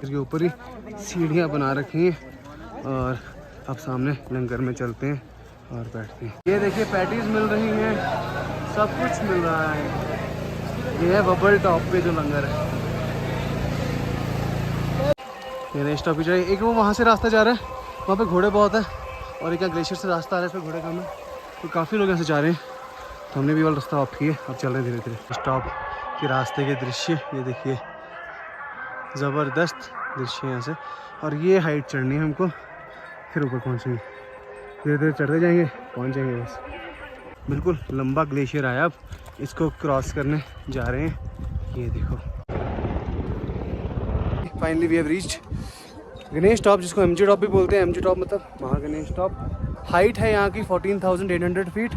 इसके ऊपर ही सीढ़ियाँ बना रखी हैं, और अब सामने लंगर में चलते हैं और बैठते हैं। ये देखिए पैटीज मिल रही हैं, सब कुछ मिल रहा है। ये है बब्बल टॉप पे जो लंगर है। गणेश टॉप की चढ़ाई, एक वो वहाँ से रास्ता जा रहा है, वहाँ पे घोड़े बहुत है, और एक ग्लेशियर से रास्ता आ रहा है, इस पर घोड़े कम है, तो काफ़ी लोग यहाँ से जा रहे हैं। तो हमने भी वाला रास्ता ऑफ किया, अब चल रहे हैं धीरे धीरे। स्टॉप के रास्ते के दृश्य ये देखिए, ज़बरदस्त दृश्य यहाँ से। और ये हाइट चढ़नी है हमको, फिर ऊपर पहुँचेंगे, धीरे धीरे चढ़ते जाएंगे, पहुँच जाएंगे बस। बिल्कुल लंबा ग्लेशियर आया, अब इसको क्रॉस करने जा रहे हैं। ये देखो finally we have reached Ganesh top, जिसको एमजी टॉप भी बोलते हैं। एमजी टॉप मतलब महागणेश टॉप। हाइट है यहाँ की 14,800 फीट,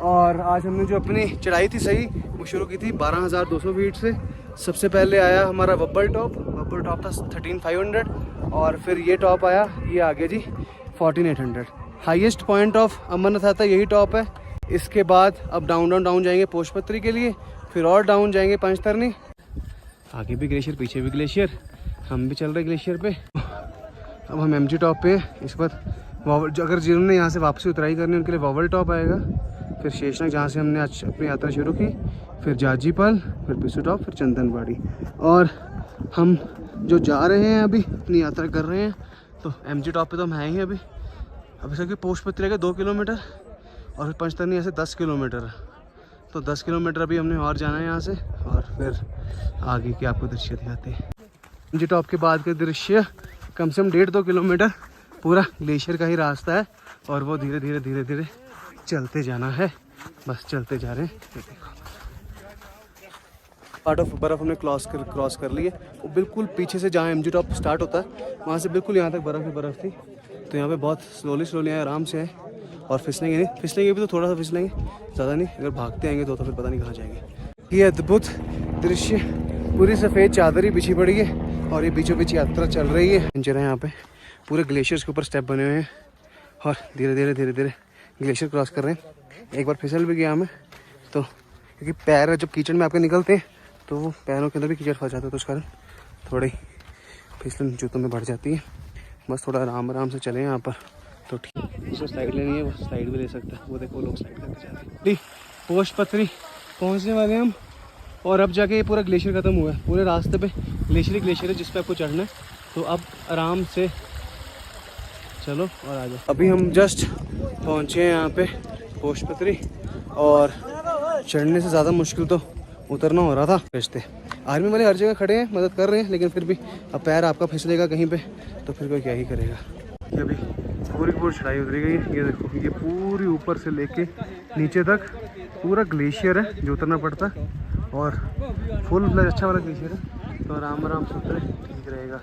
और आज हमने जो अपनी चढ़ाई थी सही वो शुरू की थी 12,200 फीट से। सबसे पहले आया हमारा बब्बल टॉप था 13,500, और फिर ये टॉप आया, ये आ गया जी 14,800। हाईएस्ट पॉइंट ऑफ अमरनाथ आता यही टॉप है। इसके बाद अब डाउन जाएंगे पोशपत्री के लिए, फिर और डाउन जाएंगे पंचतरनी। आगे भी ग्लेशियर, पीछे भी ग्लेशियर, हम भी चल रहे ग्लेशियर पे। अब हम एमजी टॉप पे हैं। इसके बाद वावल, अगर जिन्होंने यहाँ से वापसी उतराई करनी है उनके लिए वावल टॉप आएगा, फिर शेषनाग जहाँ से हमने आज अपनी यात्रा शुरू की, फिर जाजीपाल, फिर पिसू टॉप, फिर चंदनबाड़ी। और हम जो जा रहे हैं अभी अपनी यात्रा कर रहे हैं, तो एमजी टॉप पे तो हम हैं ही अभी इसका पोशपत्री रहेगा 2 किलोमीटर, और फिर पंचतरनी यहाँ से 10 किलोमीटर है। तो 10 किलोमीटर अभी हमने और जाना है यहाँ से, और फिर आगे के आपको दृश्य दिखाते हैं। एमजी टॉप के बाद के दृश्य कम से कम 1.5-2 किलोमीटर पूरा ग्लेशियर का ही रास्ता है, और वो धीरे धीरे चलते जाना है, बस चलते जा रहे हैं। पार्ट ऑफ बर्फ़ हमने क्रॉस कर ली है। वो बिल्कुल पीछे से जहाँ एमजी टॉप स्टार्ट होता है वहाँ से बिल्कुल यहाँ तक बर्फ़ ही बर्फ़ थी। तो यहाँ पे बहुत स्लोली आए, आराम से आए, और फिसलेंगे भी तो थोड़ा सा फिसलेंगे, ज़्यादा नहीं। अगर भागते आएंगे तो फिर पता नहीं कहाँ जाएंगे। ये अद्भुत दृश्य, पूरी सफ़ेद चादर ही बिछी पड़ी है, और ये बीचों बीच यात्रा चल रही है। इंजर है यहाँ पे, पूरे ग्लेशियर्स के ऊपर स्टेप बने हुए हैं, और धीरे धीरे ग्लेशियर क्रॉस कर रहे हैं। एक बार फिसल भी गया हमें, तो क्योंकि पैर जब कीचड़ में आपके निकलते हैं तो वो पैरों के अंदर भी कीचड़ फंस जाता है, तो उस कारण थोड़ी फिसलन जूतों में बढ़ जाती है। बस थोड़ा आराम से चले यहाँ पर तो ठीक। जिसको स्लाइड लेनी है वो स्लाइड भी ले सकता है, वो देखो लोग स्लाइड करके जाते हैं। पोशपत्री पहुँचने वाले हम, और अब जाके ये पूरा ग्लेशियर ख़त्म हुआ है। पूरे रास्ते पे ग्लेशियर है जिस पे आपको चढ़ना है, तो अब आराम से चलो और आ जाओ। अभी हम जस्ट पहुँचे हैं यहाँ पे पोशपत्री, और चढ़ने से ज़्यादा मुश्किल तो उतरना हो रहा था। रिश्ते आर्मी वाले हर जगह खड़े हैं, मदद कर रहे हैं, लेकिन फिर भी अब पैर आपका फिसलेगा कहीं पे तो फिर कोई क्या ही करेगा। ये अभी पूरी चढ़ाई उतरी गई है। ये देखो, ये पूरी ऊपर से लेके नीचे तक पूरा ग्लेशियर है जो उतरना पड़ता है, और फुल अच्छा वाला ग्लेशियर है, तो आराम से उतरे ठीक रहेगा।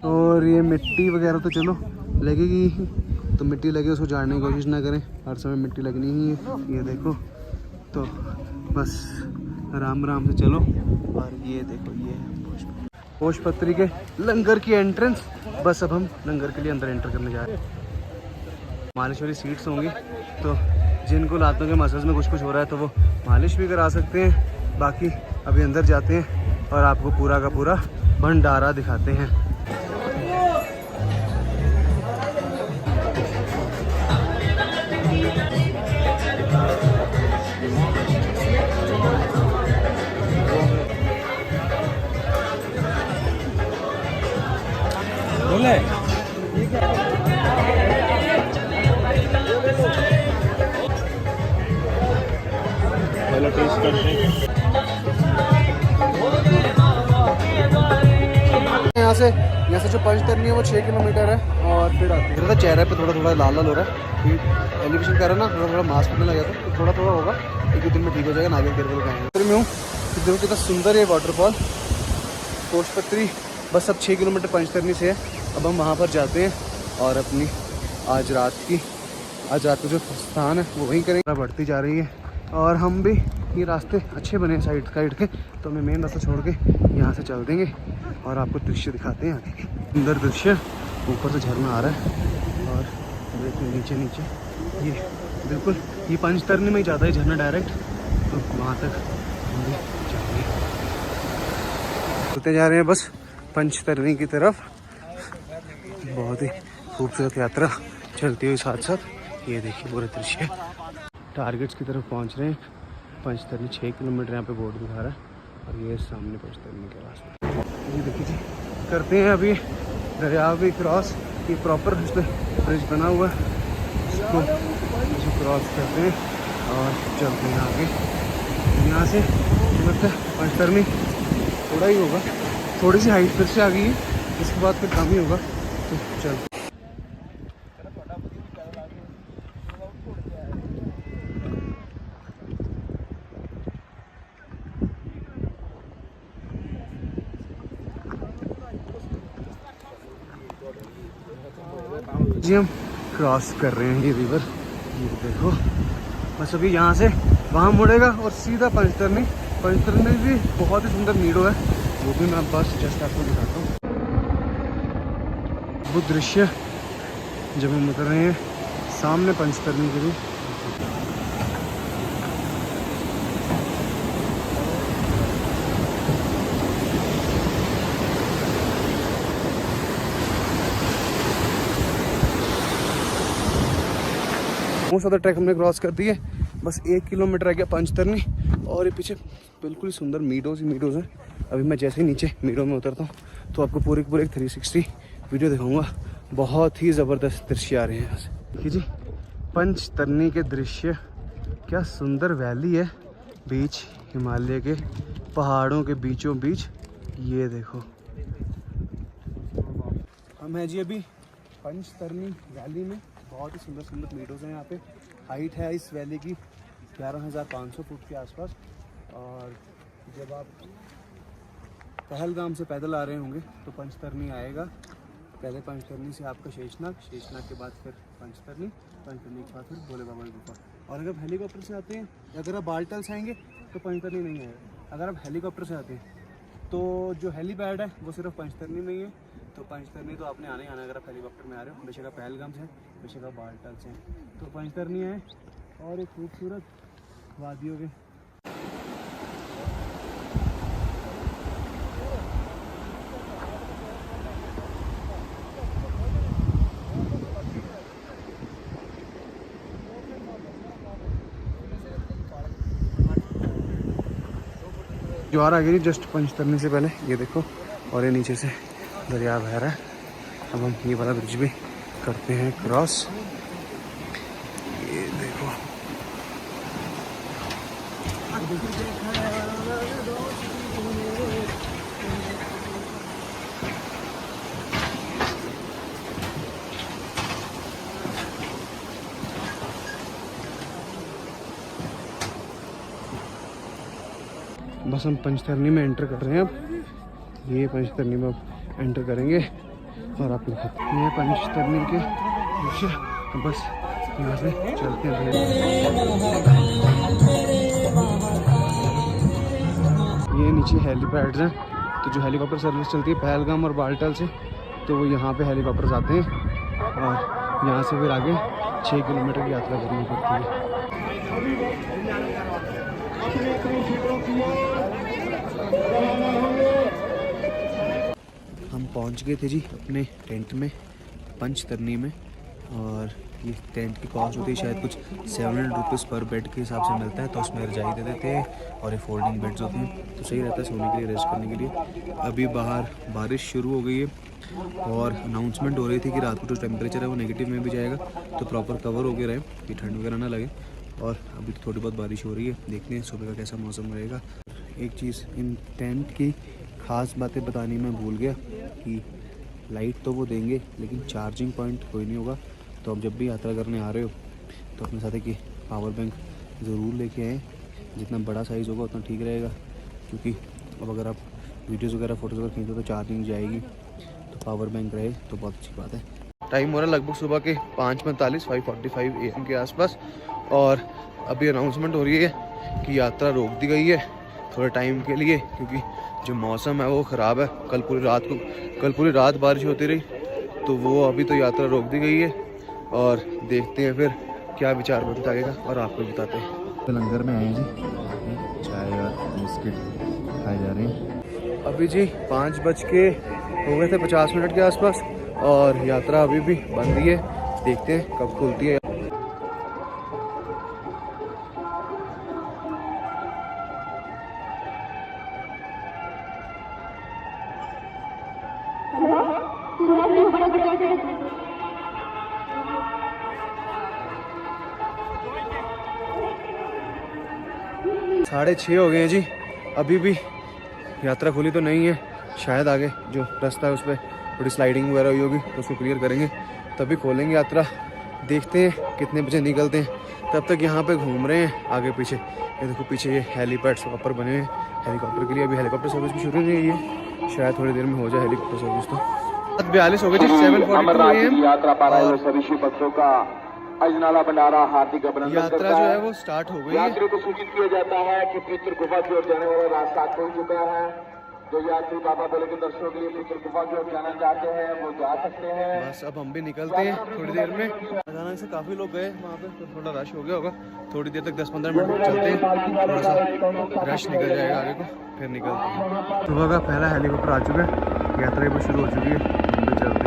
और ये मिट्टी वगैरह तो चलो लगेगी, तो मिट्टी लगे उसको झाड़ने की कोशिश ना करें, हर समय मिट्टी लगनी ही है। ये देखो, तो बस आराम से चलो। और ये देखो, ये भोजपत्री के लंगर की एंट्रेंस। बस अब हम लंगर के लिए अंदर एंटर करने जा रहे हैं। मालिश वाली सीट्स होंगी, तो जिनको लातों के मसल्स में कुछ हो रहा है तो वो मालिश भी करा सकते हैं। बाकी अभी अंदर जाते हैं और आपको पूरा का पूरा भंडारा दिखाते हैं। बोले पहले टेस्ट करते हैं। यहाँ से जो पंचतरनी है वो 6 किलोमीटर है। और फिर मेरा तो चेहरे पे थोड़ा थोड़ा लाल लाल हो रहा है, एलिवेशन कर रहा है ना, थोड़ा थोड़ा मास्क पहनने लगा था, तो थोड़ा थोड़ा होगा, एक दो दिन में ठीक हो जाएगा। नारियल तेल का में हूँ, देखो कितना सुंदर है वाटरफॉल भोजपत्री। बस अब 6 किलोमीटर पंचतरनी से है। अब हम वहाँ पर जाते हैं और अपनी आज रात का जो स्थान है वो वहीं करेंगे। बढ़ती जा रही है और हम भी, ये रास्ते अच्छे बने हैं साइड के, तो हमें मेन रास्ता छोड़ के यहाँ से चल देंगे और आपको दृश्य दिखाते हैं आगे के। सुंदर दृश्य, ऊपर से झरना आ रहा है और देखिए नीचे ये बिल्कुल ये पंचतरनी में ही जाता है झरना डायरेक्ट, तो वहाँ तक हम भी जाएंगे। चलते जा रहे हैं बस पंचतरनी की तरफ। बहुत ही खूबसूरत यात्रा चलती हुई साथ साथ। ये देखिए पूरा दृश्य, टारगेट्स की तरफ पहुंच रहे हैं। पंचतरनी 6 किलोमीटर यहाँ पे बोर्ड दिखा रहा है और ये सामने पंचतरनी के रास्ते। ये देखिए जी, करते हैं अभी दरिया भी क्रॉस। ये प्रॉपर इस पर ब्रिज बना हुआ है, इसको क्रॉस करते हैं और चलते हैं आगे। यहाँ से लगता है पंचतरनी थोड़ा ही होगा, थोड़ी सी हाइट फिर से आ गई है, इसके बाद फिर कम ही होगा। तो चल जी, हम क्रॉस कर रहे हैं ये रिवर। ये देखो, बस अभी यहाँ से वहाँ मुड़ेगा और सीधा पंचतरनी। पंचतरनी भी बहुत ही सुंदर मीडो है, वो भी मैं बस जस्ट आपको दिखाता हूँ। वो दृश्य जब हम उतर रहे हैं सामने पंचतरनी के भी। मोस्ट ऑफ द ट्रैक हमने क्रॉस कर दी है। बस 1 किलोमीटर रह गया पंचतरनी और ये पीछे बिल्कुल ही सुंदर मीडोज हैं। अभी मैं जैसे ही नीचे मीडो में उतरता हूँ तो आपको पूरे 360 वीडियो दिखाऊंगा। बहुत ही ज़बरदस्त दृश्य आ रहे हैं यहाँ से। देखिए जी, पंचतरनी के दृश्य, क्या सुंदर वैली है, बीच हिमालय के पहाड़ों के बीचों बीच। ये देखो, हम हैं जी अभी पंचतरनी वैली में। बहुत ही सुंदर सुंदर मीडोज हैं यहाँ पे। हाइट है इस वैली की 11,500 फुट के आसपास। और जब आप पहलगाम से पैदल आ रहे होंगे तो पंचतरनी आएगा। पहले पंचतरनी से आपका शेषनाग के बाद फिर पंचतरनी के बाद फिर भोले बाबा की गुफा। और अगर आप हेलीकॉप्टर से आते हैं, अगर आप बालटल से आएंगे तो पंचतरनी नहीं आएगा। अगर आप हेलीकॉप्टर से आते हैं तो जो हेलीपैड है वो सिर्फ पंचतरनी में ही है। तो पंचतरनी तो आपने आना ही आना, अगर आप हेलीकॉप्टर में आ रहे हो, बेशक आप पहलगाम से, बेशक आप बालटल से, तो पंचतरनी है। और एक खूबसूरत वादियों के ज्वार आ गई जस्ट पंचतरनी से पहले, ये देखो। और ये नीचे से दरिया बह रहा है। अब हम ये वाला ब्रिज भी करते हैं क्रॉस। ये देखो, बस हम पंचतरनी में एंटर कर रहे हैं। अब ये पंचतरनी में एंटर करेंगे और आप दिखाते हैं ये पंचतरनी के दृश्य। बस यहाँ से चलते हैं। ये नीचे हेलीपैड्स हैं, तो जो हेलीकॉप्टर सर्विस चलती है पहलगाम और बालटाल से, तो वो यहाँ पे हेलीकॉप्टर्स आते हैं और यहाँ से फिर आगे 6 किलोमीटर की यात्रा करनी पड़ती है। हम पहुँच गए थे जी अपने टेंट में पंचतरनी में, और ये टेंट की कॉस्ट होती है शायद कुछ 700 रुपीज़ पर बेड के हिसाब से मिलता है। तो उसमें रजाई दे देते हैं और ये फोल्डिंग बेड्स होते हैं, तो सही रहता है सोने के लिए, रेस्ट करने के लिए। अभी बाहर बारिश शुरू हो गई है और अनाउंसमेंट हो रही थी कि रात को जो टेम्परेचर है वो नेगेटिव में भी जाएगा, तो प्रॉपर कवर होके रहे कि ठंड वगैरह ना लगे। और अभी तो थोड़ी बहुत बारिश हो रही है, देखते हैं सुबह का कैसा मौसम रहेगा। एक चीज़ इन टेंट की ख़ास बातें बतानी मैं भूल गया कि लाइट तो वो देंगे लेकिन चार्जिंग पॉइंट कोई नहीं होगा। तो अब जब भी यात्रा करने आ रहे हो तो अपने साथ एक पावर बैंक ज़रूर लेके आएँ, जितना बड़ा साइज़ होगा उतना ठीक रहेगा, क्योंकि अब अगर आप वीडियोज़ वगैरह फ़ोटोज़ वगैरह खींचो तो चार्जिंग जाएगी, तो पावर बैंक रहे तो बहुत अच्छी बात है। टाइम हो रहा है लगभग सुबह के 5:45 5:45 AM के आसपास, और अभी अनाउंसमेंट हो रही है कि यात्रा रोक दी गई है थोड़े टाइम के लिए, क्योंकि जो मौसम है वो ख़राब है। कल पूरी रात बारिश होती रही, तो वो अभी तो यात्रा रोक दी गई है, और देखते हैं फिर क्या विचार बनता आएगा और आपको बताते हैं। तो लंगर में आए जी, चाय और बिस्किट खाए जा रहे हैं। अभी जी 5:50 के आसपास, और यात्रा अभी भी बंद ही है, देखते हैं कब खुलती है। साढ़े 6 हो गए हैं जी, अभी भी यात्रा खुली तो नहीं है। शायद आगे जो रास्ता है उस पर थोड़ी स्लाइडिंग वगैरह हुई होगी, तो उसको क्लियर करेंगे तभी खोलेंगे यात्रा। देखते हैं कितने बजे निकलते हैं। तब तक यहाँ पे घूम रहे हैं आगे पीछे। ये देखो पीछे ये हेलीपैड्स प्रॉपर बने हैं हेलीकॉप्टर के लिए। अभी हेलीकॉप्टर सर्विस भी शुरू नहीं हुई है, शायद थोड़ी देर में हो जाए हेलीकॉप्टर सर्विस। तो 42 हो गए जी, 7:42 AM यात्रा पा रहे हो सभी शिव भक्तों का अजनाला भंडारा हार्दिक अभिनंदन यात्रा करता जो है वो स्टार्ट हो गई है। यात्रियों को सूचित किया जाता है कि पितृ गुफा की ओर जाने वाला रास्ता खुल चुका है। जो यात्री बाबा भोले के दर्शनों के लिए पितृ गुफा की ओर जाना चाहते हैं वो जा सकते हैं। बस अब हम भी निकलते हैं थोड़ी देर में। अचानक से काफ़ी लोग गए वहाँ पे, तो थोड़ा रश हो गया होगा। थोड़ी देर तक 10-15 मिनट चलते हैं, थोड़ा सा रश निकल जाएगा आगे को, फिर निकलते हैं। सुबह का पहला हेलीकॉप्टर आ चुका है, यात्रा भी शुरू हो चुकी है, हम भी चलते हैं।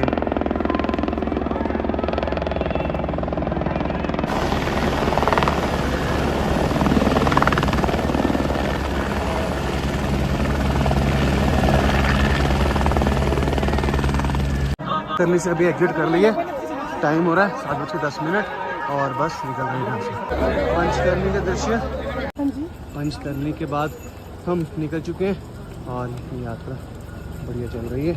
करने से अभी एग्जिट कर लिए, टाइम हो रहा है 7:10 और बस निकल रहे हैं यहाँ से। पंचतरनी का दृश्य, पंचतरनी के बाद हम निकल चुके हैं और यात्रा बढ़िया चल रही है।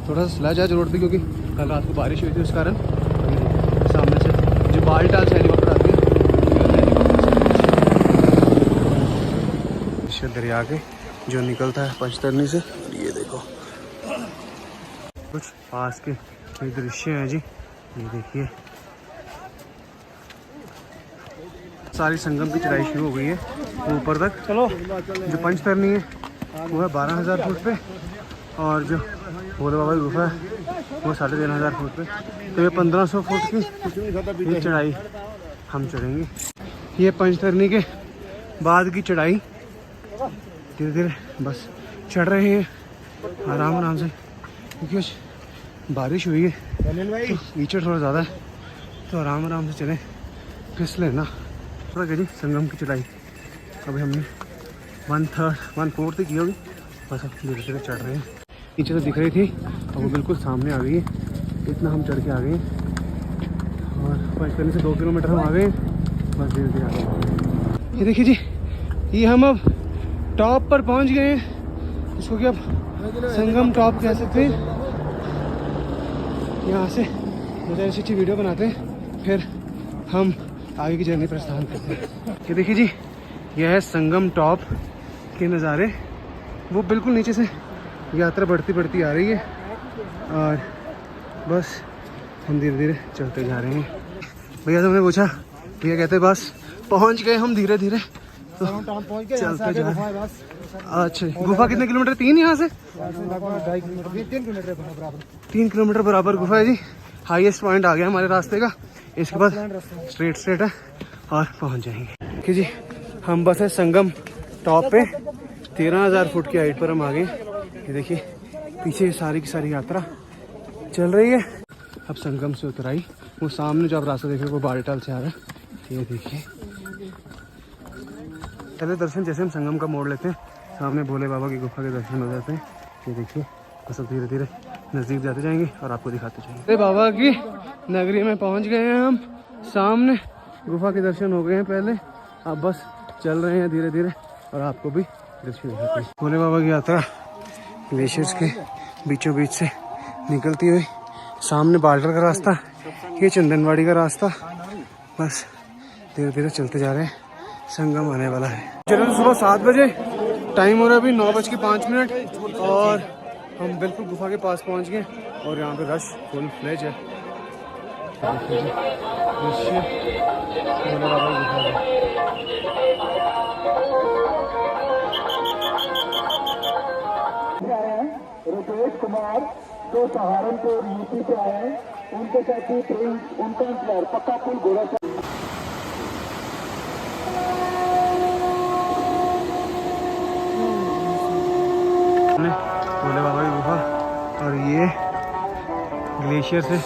थोड़ा सा स्लैज है रोड पे, क्योंकि कल रात को बारिश हुई थी, उस कारण सामने से जो बालटाल से हेलीकॉप्टर आती है दरिया के जो निकलता है पंचतरनी से। ये देखो कुछ पास के दृश्य हैं जी, ये देखिए। सारी संगम की चढ़ाई शुरू हो गई है ऊपर तक। चलो, जो पंचतरनी है वो है 12,000 फुट पे, और जो भोले बाबा की गुफा है वो 13,500 फुट पे। तो ये 1500 फुट की ये चढ़ाई हम चढ़ेंगे। ये पंचतरनी के बाद की चढ़ाई, धीरे धीरे बस चढ़ रहे हैं आराम आराम से, क्योंकि बारिश हुई है तो कीचड़ थोड़ा ज़्यादा है, तो आराम आराम से चलें, फिसले ना। थोड़ा जी संगम की चढ़ाई अभी हमने 1/4 की होगी, बस अब धीरे धीरे चढ़ रहे हैं। नीचे तो दिख रही थी और वो बिल्कुल सामने आ गई है, इतना हम चढ़ के आ गए और पंचतरनी से 2 किलोमीटर हम आ गए, बस धीरे धीरे आ गए। ये देखिए जी, ये हम अब टॉप पर पहुंच गए हैं, इसको कि अब संगम टॉप कह सकते हैं। यहाँ से मज़ा ऐसी अच्छी वीडियो बनाते हैं, फिर हम आगे की जर्नी प्रस्थान करते हैं। ये देखिए जी, यह है संगम टॉप के नज़ारे। वो बिल्कुल नीचे से यात्रा बढ़ती आ रही है और बस हम धीरे धीरे चलते जा रहे हैं। भैया तो हमने पूछा, भैया कहते बस पहुँच गए हम धीरे धीरे, तो पहुंच गए, चलते जा रहे हैं। बस अच्छा, गुफा कितने किलोमीटर? 3 यहाँ से? लगभग 2.5 किलोमीटर, 3 किलोमीटर बराबर। 3 किलोमीटर बराबर गुफा है जी। हाईएस्ट पॉइंट आ गया हमारे रास्ते का। इसके बाद स्ट्रेट है और पहुंच जाएंगे। कि जी हम बस है संगम टॉप पे, 13,000 फुट की हाइट पर हम आ गए। ये देखिए पीछे सारी की सारी यात्रा चल रही है। अब संगम से उतर आई, वो सामने जो आप रास्ता देख रहे हो वो बालटाल से आ रहा है। ये देखिए पहले दर्शन जैसे हम संगम का मोड़ लेते हैं, सामने भोले बाबा की गुफा के दर्शन हो जाते हैं। ये देखिए बस अब धीरे धीरे नज़दीक जाते जाएंगे और आपको दिखाते जाएंगे। भोले बाबा की नगरी में पहुंच गए हैं हम। सामने गुफा के दर्शन हो गए हैं पहले, अब बस चल रहे हैं धीरे धीरे और आपको भी दर्शन दिखाते हैं। भोले बाबा की यात्रा ग्लेशियर्स के बीचों बीच से निकलती हुई, सामने बाल्टर का रास्ता, ये चंदनवाड़ी का रास्ता, बस धीरे धीरे चलते जा रहे हैं। संगम आने वाला है। चलो सुबह 7 बजे, टाइम हो रहा है अभी 9:05 और हम बिल्कुल गुफा के पास पहुंच गए और यहाँ पे रश फुल फ्लेज है। रुपेश कुमार जो सहारनपुर यूपी से आए हैं, उनके साथी प्रिंस, उनका इंतजार पक्का पुल घोड़ा भोले बाबा की गुफा और ये ग्लेशियर से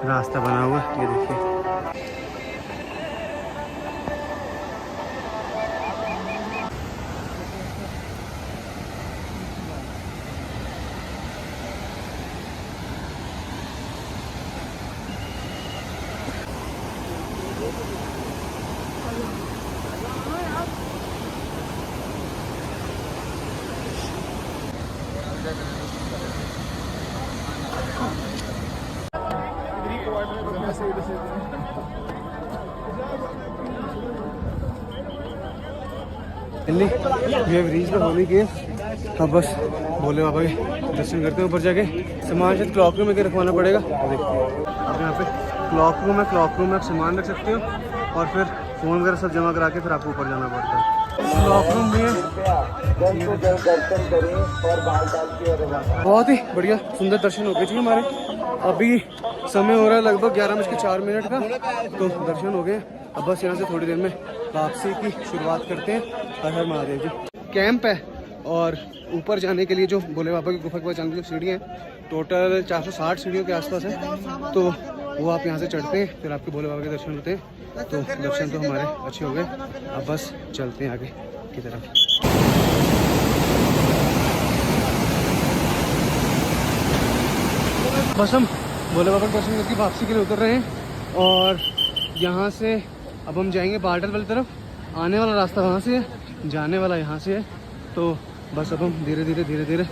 रास्ता बना हुआ है। ये देखिए ये रीच में होने के अब बस भोले बाबा के दर्शन करते हैं। ऊपर जाके सामान शायद क्लॉक रूम में रखवाना पड़ेगा। देखिए अब यहाँ पे क्लॉक रूम है, क्लॉक रूम में आप सामान रख सकते हो और फिर फ़ोन वगैरह सब जमा करा के फिर आपको ऊपर जाना पड़ता है। क्लॉक रूम भी है, दर्शन करें और बाल डाल के बहुत ही बढ़िया सुंदर दर्शन हो गए जी हमारे। अभी समय हो रहा है लगभग 11:04 का, तो दर्शन हो गए। अब बस यहाँ से थोड़ी देर में वापसी की शुरुआत करते हैं। हर हर महादेव जी। कैंप है और ऊपर जाने के लिए जो भोले बाबा की गुफा के पास जाने की जो सीढ़ियाँ हैं, टोटल 460 सीढ़ियों के आसपास है। तो वो आप यहाँ से चढ़ते हैं, फिर आपके भोले बाबा के दर्शन होते हैं। तो दर्शन तो हमारे अच्छे हो गए, अब बस चलते हैं आगे की तरफ। बस हम भोले बाबा के दर्शन करके वापसी के लिए उतर रहे हैं और यहाँ से अब हम जाएंगे बाल्टल वाली तरफ। आने वाला रास्ता वहाँ से है, जाने वाला यहाँ से है। तो बस अब हम धीरे धीरे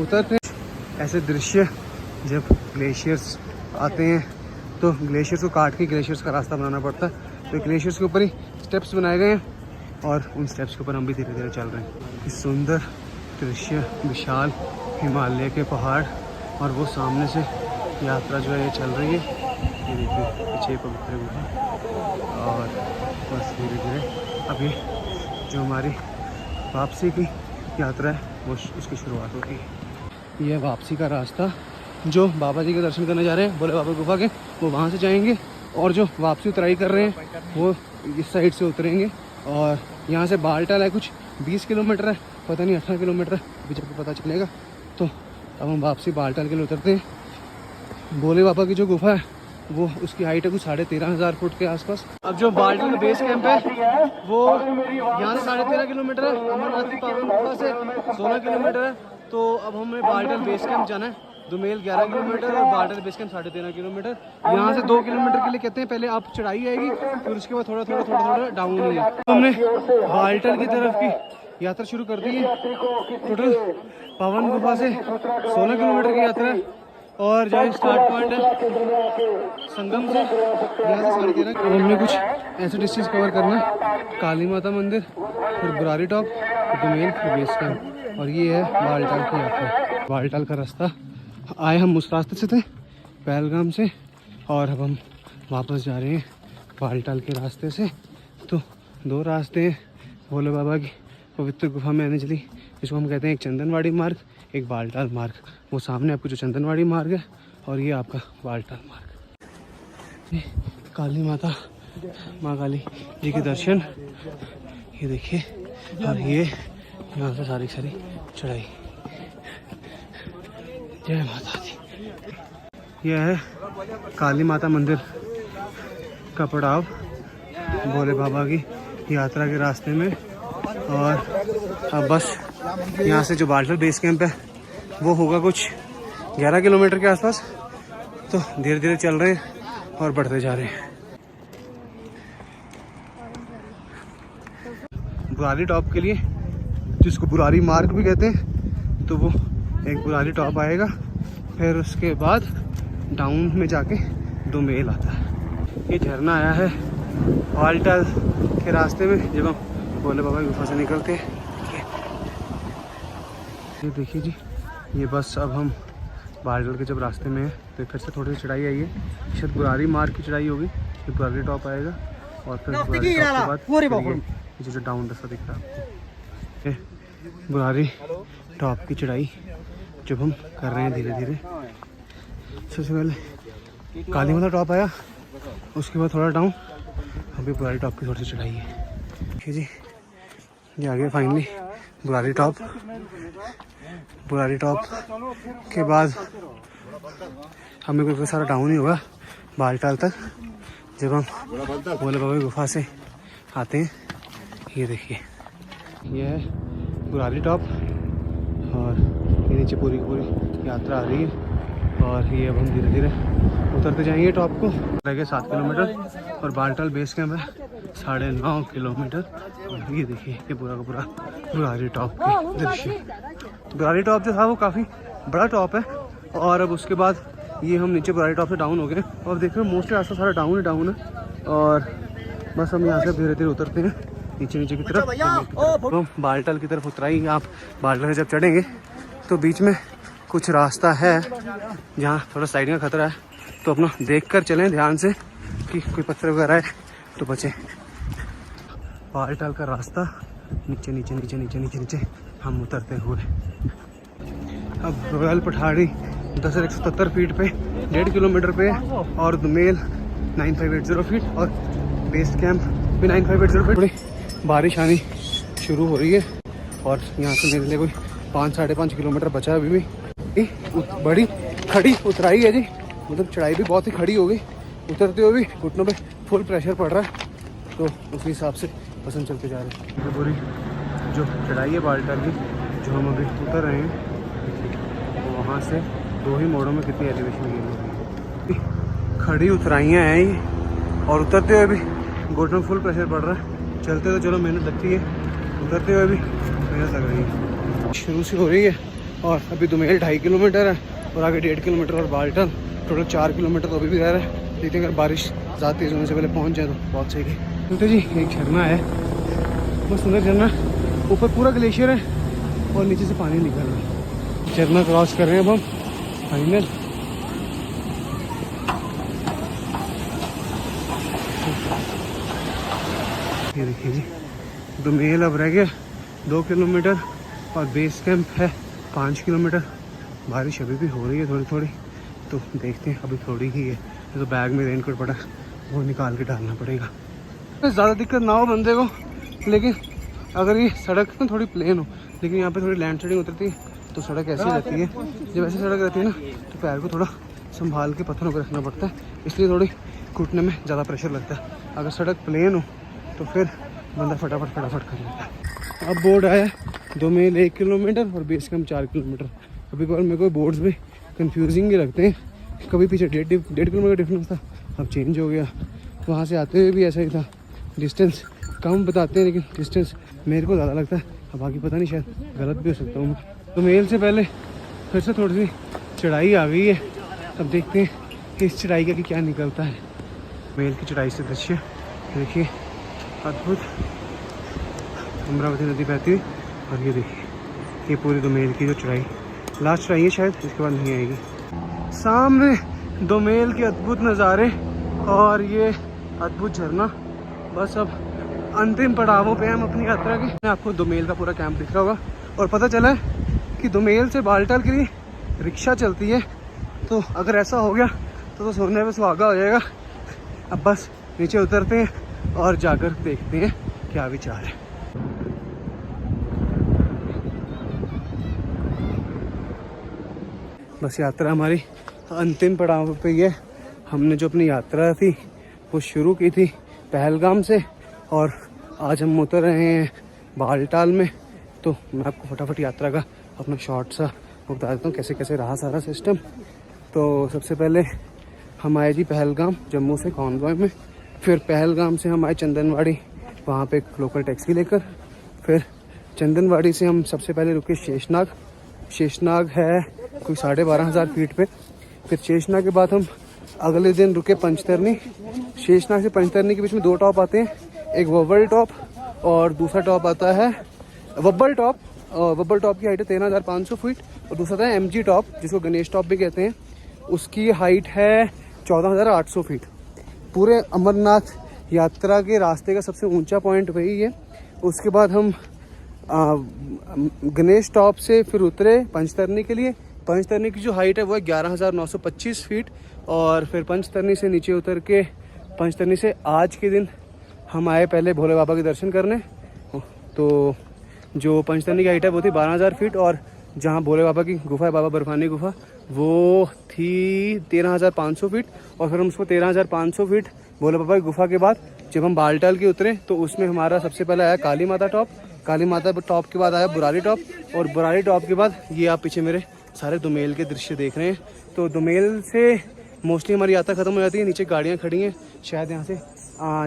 उतरते हैं। ऐसे दृश्य जब ग्लेशियर्स आते हैं तो ग्लेशियर्स को काट के ग्लेशियर्स का रास्ता बनाना पड़ता है। तो ग्लेशियर्स के ऊपर ही स्टेप्स बनाए गए हैं और उन स्टेप्स के ऊपर हम भी धीरे धीरे चल रहे हैं। इस सुंदर दृश्य, विशाल हिमालय के पहाड़ और वो सामने से यात्रा जो है ये चल रही है। ये देखिए पीछे पवित्र गुफा और बस धीरे धीरे अभी जो हमारी वापसी की यात्रा है वो उसकी शुरुआत होती है। ये वापसी का रास्ता, जो बाबा जी के दर्शन करने जा रहे हैं भोले बाबा गुफा के, वो वहाँ से जाएंगे और जो वापसी उतराई कर रहे हैं वो इस साइड से उतरेंगे। और यहाँ से बालटाल है, कुछ 20 किलोमीटर है, पता नहीं 18 किलोमीटर है, अभी जब पता चलेगा। तो अब हम वापसी बालटाल के लिए उतरते हैं। भोले बाबा की जो गुफा है वो उसकी हाइट है कुछ 13,500 फुट के आसपास। अब जो बाल्टल का बेस कैंप है वो यहाँ से 13.5 किलोमीटर है, अमरनाथ की पावन गुफा से 16 किलोमीटर है। तो अब हमें बाल्टल बेस कैंप जाना है। दुमेल 11 किलोमीटर और बाल्टल बेस कैंप 13.5 किलोमीटर। यहाँ से 2 किलोमीटर के लिए कहते हैं पहले आप चढ़ाई आएगी, फिर उसके बाद थोड़ा डाउन ही है। तो हमने बाल्टल की तरफ की यात्रा शुरू कर दी है। टोटल पावन गुफा से 16 किलोमीटर की यात्रा है और जो स्टार्ट पॉइंट है संगम से, यहाँ से 13.5। अब हमने कुछ ऐसे डिस्ट्रिक्ट कवर करना है, काली माता मंदिर, फिर बुरारी टॉप, दुमेल, फिर बेस कैंप, और ये है बालटाल की यात्रा। बालटाल का रास्ता आए हम उस रास्ते से थे पहलगाम से, और अब हम वापस जा रहे हैं बालटाल के रास्ते से। तो 2 रास्ते हैं, भोले बाबा की पवित्र गुफा में आने चली, जिसको हम कहते हैं एक चंदनवाड़ी मार्ग, एक बालटाल मार्ग। वो सामने आपको जो चंदनवाड़ी मार्ग है और ये आपका बालटाल मार्ग। ये काली माता, माँ काली जी के दर्शन ये देखिए, और ये यहाँ से सारी चढ़ाई। जय माता दी। यह है काली माता मंदिर का पड़ाव भोले बाबा की यात्रा के रास्ते में। और अब बस यहाँ से जो बालटाल बेस कैंप है वो होगा कुछ 11 किलोमीटर के आसपास। तो धीरे धीरे चल रहे हैं और बढ़ते जा रहे हैं। बुरारी टॉप के लिए, जिसको बुरारी मार्ग भी कहते हैं, तो वो एक बुरारी टॉप आएगा। फिर उसके बाद डाउन में जाके दोमेल आता है। ये झरना आया है बालटाल के रास्ते में जब हम भोले बाबा की गुफा से निकलते हैं। ये देखिए जी, ये बस अब हम बालटाल के जब रास्ते में है तो फिर से थोड़ी सी चढ़ाई आई है। शायद बुरारी मार्ग की चढ़ाई होगी, ये बुरारी टॉप आएगा और फिर बुरारी टॉप के बाद ये जो डाउन रास्ता दिख रहा है आपको, ये बुरारी टॉप की चढ़ाई जब हम कर रहे हैं धीरे धीरे। सबसे पहले काली माता टॉप आया, उसके बाद थोड़ा डाउन, अभी बुरारी टॉप की थोड़ी सी चढ़ाई है। ठीक है जी, ये आ गया finally Burari top. Burari top के बाद हमें कोई सारा डाउन ही होगा बालटाल तक जब हम भोले बाबा की गुफा से आते हैं। ये देखिए, ये है बुरारी टॉप और ये नीचे पूरी पूरी यात्रा आ रही है। और ये अब हम धीरे धीरे उतरते जाएंगे टॉप को। रह गए 7 किलोमीटर और बालटाल बेस कैंप है 9.5 किलोमीटर। और ये देखिए, ये पूरा का पूरा बुरारी टॉप के दृश्य। बुरारी टॉप जो था वो काफ़ी बड़ा टॉप है और अब उसके बाद ये हम नीचे बुरारी टॉप से डाउन हो गए और देख रहे हो मोस्टली आसपास सारा डाउन है। और बस हम यहाँ से धीरे धीरे उतरते हैं नीचे की तरफ। तो बालटाल की तरफ उतराई। आप बालटाल से जब चढ़ेंगे तो बीच में कुछ रास्ता है जहाँ थोड़ा साइडिंग का खतरा है, तो अपना देख कर चलें ध्यान से कि कोई पत्थर वगैरह है तो बचें। बालटाल का रास्ता नीचे नीचे नीचे नीचे नीचे नीचे हम उतरते हुए अब रॉयल पठाड़ी 10,170 फीट पे 1.5 किलोमीटर पे और दोमेल 9580 फीट और बेस कैंप भी 9580 फीट। बड़ी बारिश आनी शुरू हो रही है और यहाँ से मेरे लिए कोई 5-5.5 किलोमीटर बचा है अभी भी। बड़ी खड़ी उतराई है जी, मतलब चढ़ाई भी बहुत ही खड़ी हो गई। उतरते हुए भी घुटनों पे फुल प्रेशर पड़ रहा है, तो उसी हिसाब से पसंद चलते जा रहे हैं। पूरी जो चढ़ाई है बालटाल की, जो हम अभी उतर रहे हैं, तो वहाँ से 2 ही मोड़ों में कितनी एलिवेशन की खड़ी उतराइयाँ हैं ये। और उतरते हुए भी घुटनों में फुल प्रेशर पड़ रहा है। चलते तो चलो मेहनत लगती है, उतरते हुए भी मेहनत लग रही है। शुरू से हो रही है और अभी दोमेल 2.5 किलोमीटर है और आगे 1.5 किलोमीटर और बालटाल टोटल 4 किलोमीटर तो अभी भी रह रहा है। लेकिन अगर बारिश ज़्यादा तेज़ होने से पहले पहुंच जाए तो बहुत सही है। तो जी एक झरना है, बहुत सुंदर झरना। ऊपर पूरा ग्लेशियर है और नीचे से पानी निकल रहा है। झरना क्रॉस कर रहे हैं अब हम फाइनल। ये देखिए जी, दोमेल अब रह गया 2 किलोमीटर और बेस कैंप है 5 किलोमीटर। बारिश अभी भी हो रही है थोड़ी थोड़ी, तो देखते हैं। अभी थोड़ी ही है, तो बैग में रेनकोट पड़ा वो निकाल के डालना पड़ेगा। ज़्यादा दिक्कत ना हो बंदे को, लेकिन अगर ये सड़क ना थोड़ी प्लेन हो, लेकिन यहाँ पे थोड़ी लैंडस्लाइडिंग उतरती है तो सड़क ऐसी रहती है। जब ऐसी सड़क रहती है ना तो पैर को थोड़ा संभाल के पत्थरों को रखना पड़ता है, इसलिए थोड़ी घुटने में ज़्यादा प्रेशर लगता है। अगर सड़क प्लेन हो तो फिर बंदा फटाफट कर लेता है। अब बोर्ड आया दोमेल 1 किलोमीटर और बेस कैंप 4 किलोमीटर। कभी कभार मेरे को बोर्ड्स भी कंफ्यूजिंग ही लगते हैं। कभी पीछे 1.5 किलोमीटर डिफरेंस था, अब चेंज हो गया। वहाँ से आते हुए भी ऐसा ही था, डिस्टेंस कम बताते हैं लेकिन डिस्टेंस मेरे को ज़्यादा लगता है। अब बाकी पता नहीं, शायद गलत भी हो सकता हूँ मैं। तो मेल से पहले फिर से थोड़ी सी चढ़ाई आ गई है। अब देखते हैं कि इस चढ़ाई का क्या निकलता है। मेल की चढ़ाई से दृश्य देखिए, अद्भुत अमरावती नदी बहती हुई। और ये देखिए, ये पूरी दोमेल की जो चढ़ाई लास्ट चढ़ाई है, शायद इसके बाद नहीं आएगी। सामने दोमेल के अद्भुत नज़ारे और ये अद्भुत झरना। बस अब अंतिम पड़ावों पे हम अपनी यात्रा के। आपको दुमेल का पूरा कैंप दिख रहा होगा और पता चला है कि दुमेल से बालटाल के लिए रिक्शा चलती है। तो अगर ऐसा हो गया तो सोने पे सुहागा हो जाएगा। अब बस नीचे उतरते हैं और जाकर देखते हैं क्या विचार है। बस यात्रा हमारी अंतिम पड़ाव पे ही है। हमने जो अपनी यात्रा थी वो शुरू की थी पहलगाम से और आज हम उतर रहे हैं बालटाल में। तो मैं आपको फटाफट यात्रा का अपना शॉर्ट सा बता देता हूँ कैसे कैसे रहा सारा सिस्टम। तो सबसे पहले हम आए जी पहलगाम जम्मू से कॉन्वॉय में। फिर पहलगाम से हम आए चंदनवाड़ी, वहाँ पे एक लोकल टैक्सी लेकर। फिर चंदनवाड़ी से हम सबसे पहले रुके शेषनाग। शेषनाग है कोई 12,500 फीट पे। फिर शेषनाग के बाद हम अगले दिन रुके पंचतरनी। शेषनाग से पंचतरनी के बीच में 2 टॉप आते हैं, एक वब्बल टॉप और दूसरा टॉप आता है वब्बल टॉप। वब्बल टॉप की हाइट है 13,500 फीट और दूसरा था MG टॉप जिसको गणेश टॉप भी कहते हैं। उसकी हाइट है 14,800 फीट। पूरे अमरनाथ यात्रा के रास्ते का सबसे ऊंचा पॉइंट वही है। उसके बाद हम गणेश टॉप से फिर उतरे पंचतरनी के लिए। पंचतरनी की जो हाइट है वो है 11,925 फीट। और फिर पंचतरनी से नीचे उतर के पंचतरनी से आज के दिन हम आए पहले भोले बाबा के दर्शन करने। तो जो पंचतरनी की हाइट है वो थी 12,000 फीट और जहाँ भोले बाबा की गुफा है, बाबा बर्फानी गुफा, वो थी 13,500 फीट। और फिर हम उसको 13,500 फीट भोले बाबा की गुफा के बाद जब हम बालटाल के उतरे तो उसमें हमारा सबसे पहले आया काली माता टॉप। काली माता टॉप के बाद आया बुरारी टॉप और बुरारी टॉप के बाद ये आप पीछे मेरे सारे दुमेल के दृश्य देख रहे हैं। तो दुमेल से मोस्टली हमारी यात्रा ख़त्म हो जाती है। नीचे गाड़ियाँ खड़ी हैं, शायद यहाँ से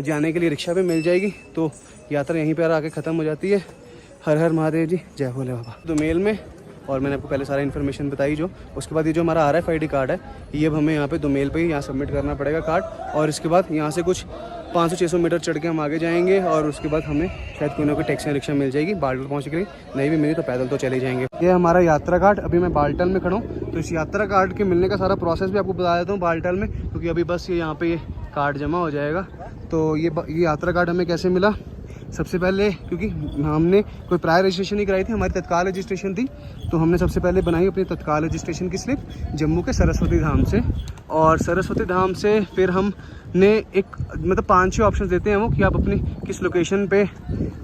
जाने के लिए रिक्शा भी मिल जाएगी। तो यात्रा यहीं पर आके ख़त्म हो जाती है। हर हर महादेव जी, जय भोले बाबा। दुमेल में और मैंने आपको पहले सारा इन्फॉर्मेशन बताई जो। उसके बाद ये जो हमारा RFID कार्ड है ये अब हमें यहाँ पे दुमेल पे ही यहाँ सबमिट करना पड़ेगा कार्ड। और इसके बाद यहाँ से कुछ 500-600 मीटर चढ़ के हम आगे जाएंगे और उसके बाद हमें शायद कोई ना कोई टैक्सी रिक्शा मिल जाएगी बालटाल पहुँचने के लिए। नहीं भी मिली तो पैदल तो चले जाएंगे। ये हमारा यात्रा कार्ड। अभी मैं बालटाल में खड़ा हूँ तो इस यात्रा कार्ड के मिलने का सारा प्रोसेस भी आपको बता देता हूँ बालटाल में, क्योंकि अभी बस ये यहाँ पे ये कार्ड जमा हो जाएगा। तो ये यात्रा कार्ड हमें कैसे मिला? सबसे पहले क्योंकि हमने कोई प्रायर रजिस्ट्रेशन नहीं कराई थी, हमारी तत्काल रजिस्ट्रेशन थी, तो हमने सबसे पहले बनाई अपनी तत्काल रजिस्ट्रेशन की स्लिप जम्मू के सरस्वती धाम से। और सरस्वती धाम से फिर हमने एक मतलब 5-6 ऑप्शन देते हैं वो कि आप अपनी किस लोकेशन पे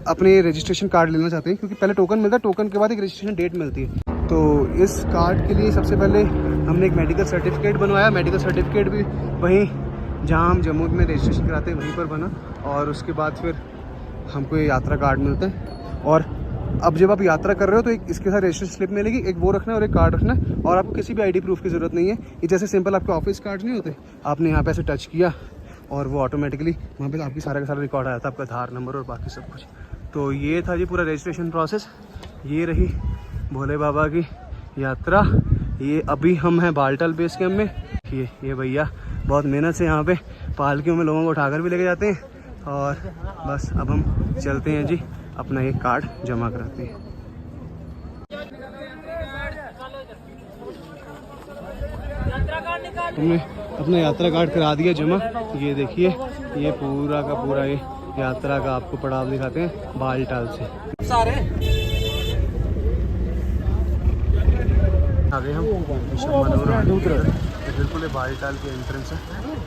अपनी रजिस्ट्रेशन कार्ड लेना चाहते हैं, क्योंकि पहले टोकन मिलता है, टोकन के बाद एक रजिस्ट्रेशन डेट मिलती है। तो इस कार्ड के लिए सबसे पहले हमने एक मेडिकल सर्टिफिकेट बनवाया। मेडिकल सर्टिफिकेट भी वहीं जहाँ हम जम्मू में रजिस्ट्रेशन कराते हैं वहीं पर बना। और उसके बाद फिर हमको ये यात्रा कार्ड मिलता है। और अब जब आप यात्रा कर रहे हो तो एक इसके साथ रजिस्ट्रेशन स्लिप मिलेगी, एक वो रखना है और एक कार्ड रखना है। और आपको किसी भी ID प्रूफ की ज़रूरत नहीं है। ये जैसे सिंपल आपके ऑफिस कार्ड नहीं होते, आपने यहाँ पे ऐसे टच किया और वो ऑटोमेटिकली वहाँ पे आपकी सारा का सारा रिकॉर्ड आया था, आपका आधार नंबर और बाकी सब कुछ। तो ये था जी पूरा रजिस्ट्रेशन प्रोसेस। ये रही भोले बाबा की यात्रा। ये अभी हम हैं बालटाल बेस कैंप में। ये भैया बहुत मेहनत से यहाँ पे पालकियों में लोगों को उठाकर भी लेके जाते हैं। और बस अब हम चलते हैं जी अपना एक कार्ड जमा कराते हैं। हमने अपना यात्रा कार्ड करा दिया जमा। ये देखिए ये पूरा का पूरा ये यात्रा का आपको पड़ाव दिखाते हैं बालटाल से। आगे हम बिल्कुल बालटाल के एंट्रेंस है,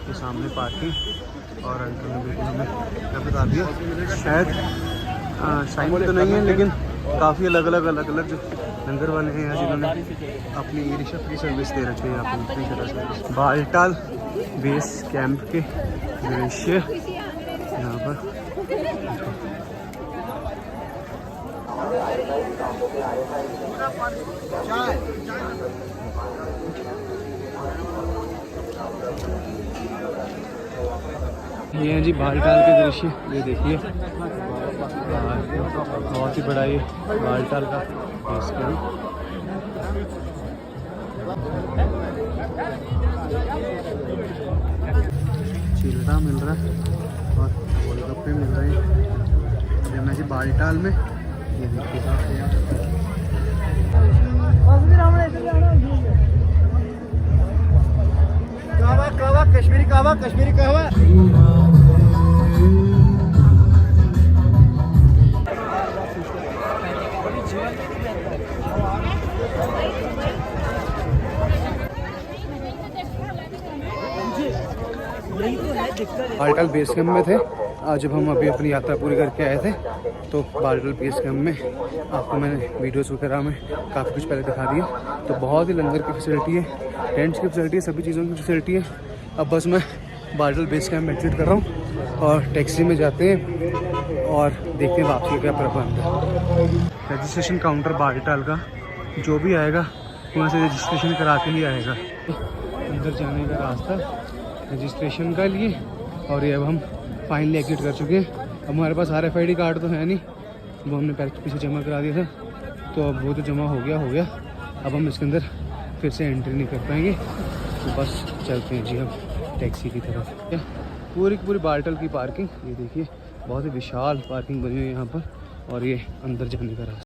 ये सामने पार्किंग। और अंकल ने बिल्कुल हमें क्या बता दिया, शायद साइन तो नहीं है लेकिन काफ़ी अलग अलग जो लंगर वाले हैं यहाँ जिन्होंने अपनी ई रिक्शा फ्री सर्विस दे रखी है। आपको free service Baltal base camp के दृश्य यहाँ पर। ये है जी बालटाल के दृश्य। ये देखिए बहुत ही बड़ा ये बालटाल का बेस कैंप। चिल्ला मिल रहा है और गोलगप्पे मिल रहे हैं। ये मैं जी बालटाल में। ये देखिए कश्मीरी कहवा बालटाल बेस कैंप में थे। आज जब हम अभी अपनी यात्रा पूरी करके आए थे तो बालटाल बेस कैंप में आपको मैंने वीडियोस वगैरह में काफ़ी कुछ पहले दिखा दिया। तो बहुत ही लंगर की फैसिलिटी है, टेंट्स की फैसिलिटी है, सभी चीज़ों की फैसिलिटी है। अब बस मैं बालटाल बेस कैंप एग्जिट कर रहा हूँ और टैक्सी में जाते हैं और देखते हैं वापसी का क्या प्रबंध है। रजिस्ट्रेशन काउंटर बालटाल का जो भी आएगा वहाँ से रजिस्ट्रेशन करा के ही आएगा। अंदर जाने का रास्ता रजिस्ट्रेशन का लिए और ये अब हम फाइनली एग्जिट कर चुके हैं। अब हमारे पास RFID कार्ड तो है नहीं, वो हमने पीछे जमा करा दिया था, तो अब वो तो जमा हो गया। अब हम इसके अंदर फिर से एंट्री नहीं कर पाएंगे, तो बस चलते हैं जी हम टैक्सी की तरफ। पूरी की पूरी बालटाल की पार्किंग ये देखिए, बहुत ही विशाल पार्किंग बनी हुई है यहाँ पर और ये अंदर जाने का रास्ता।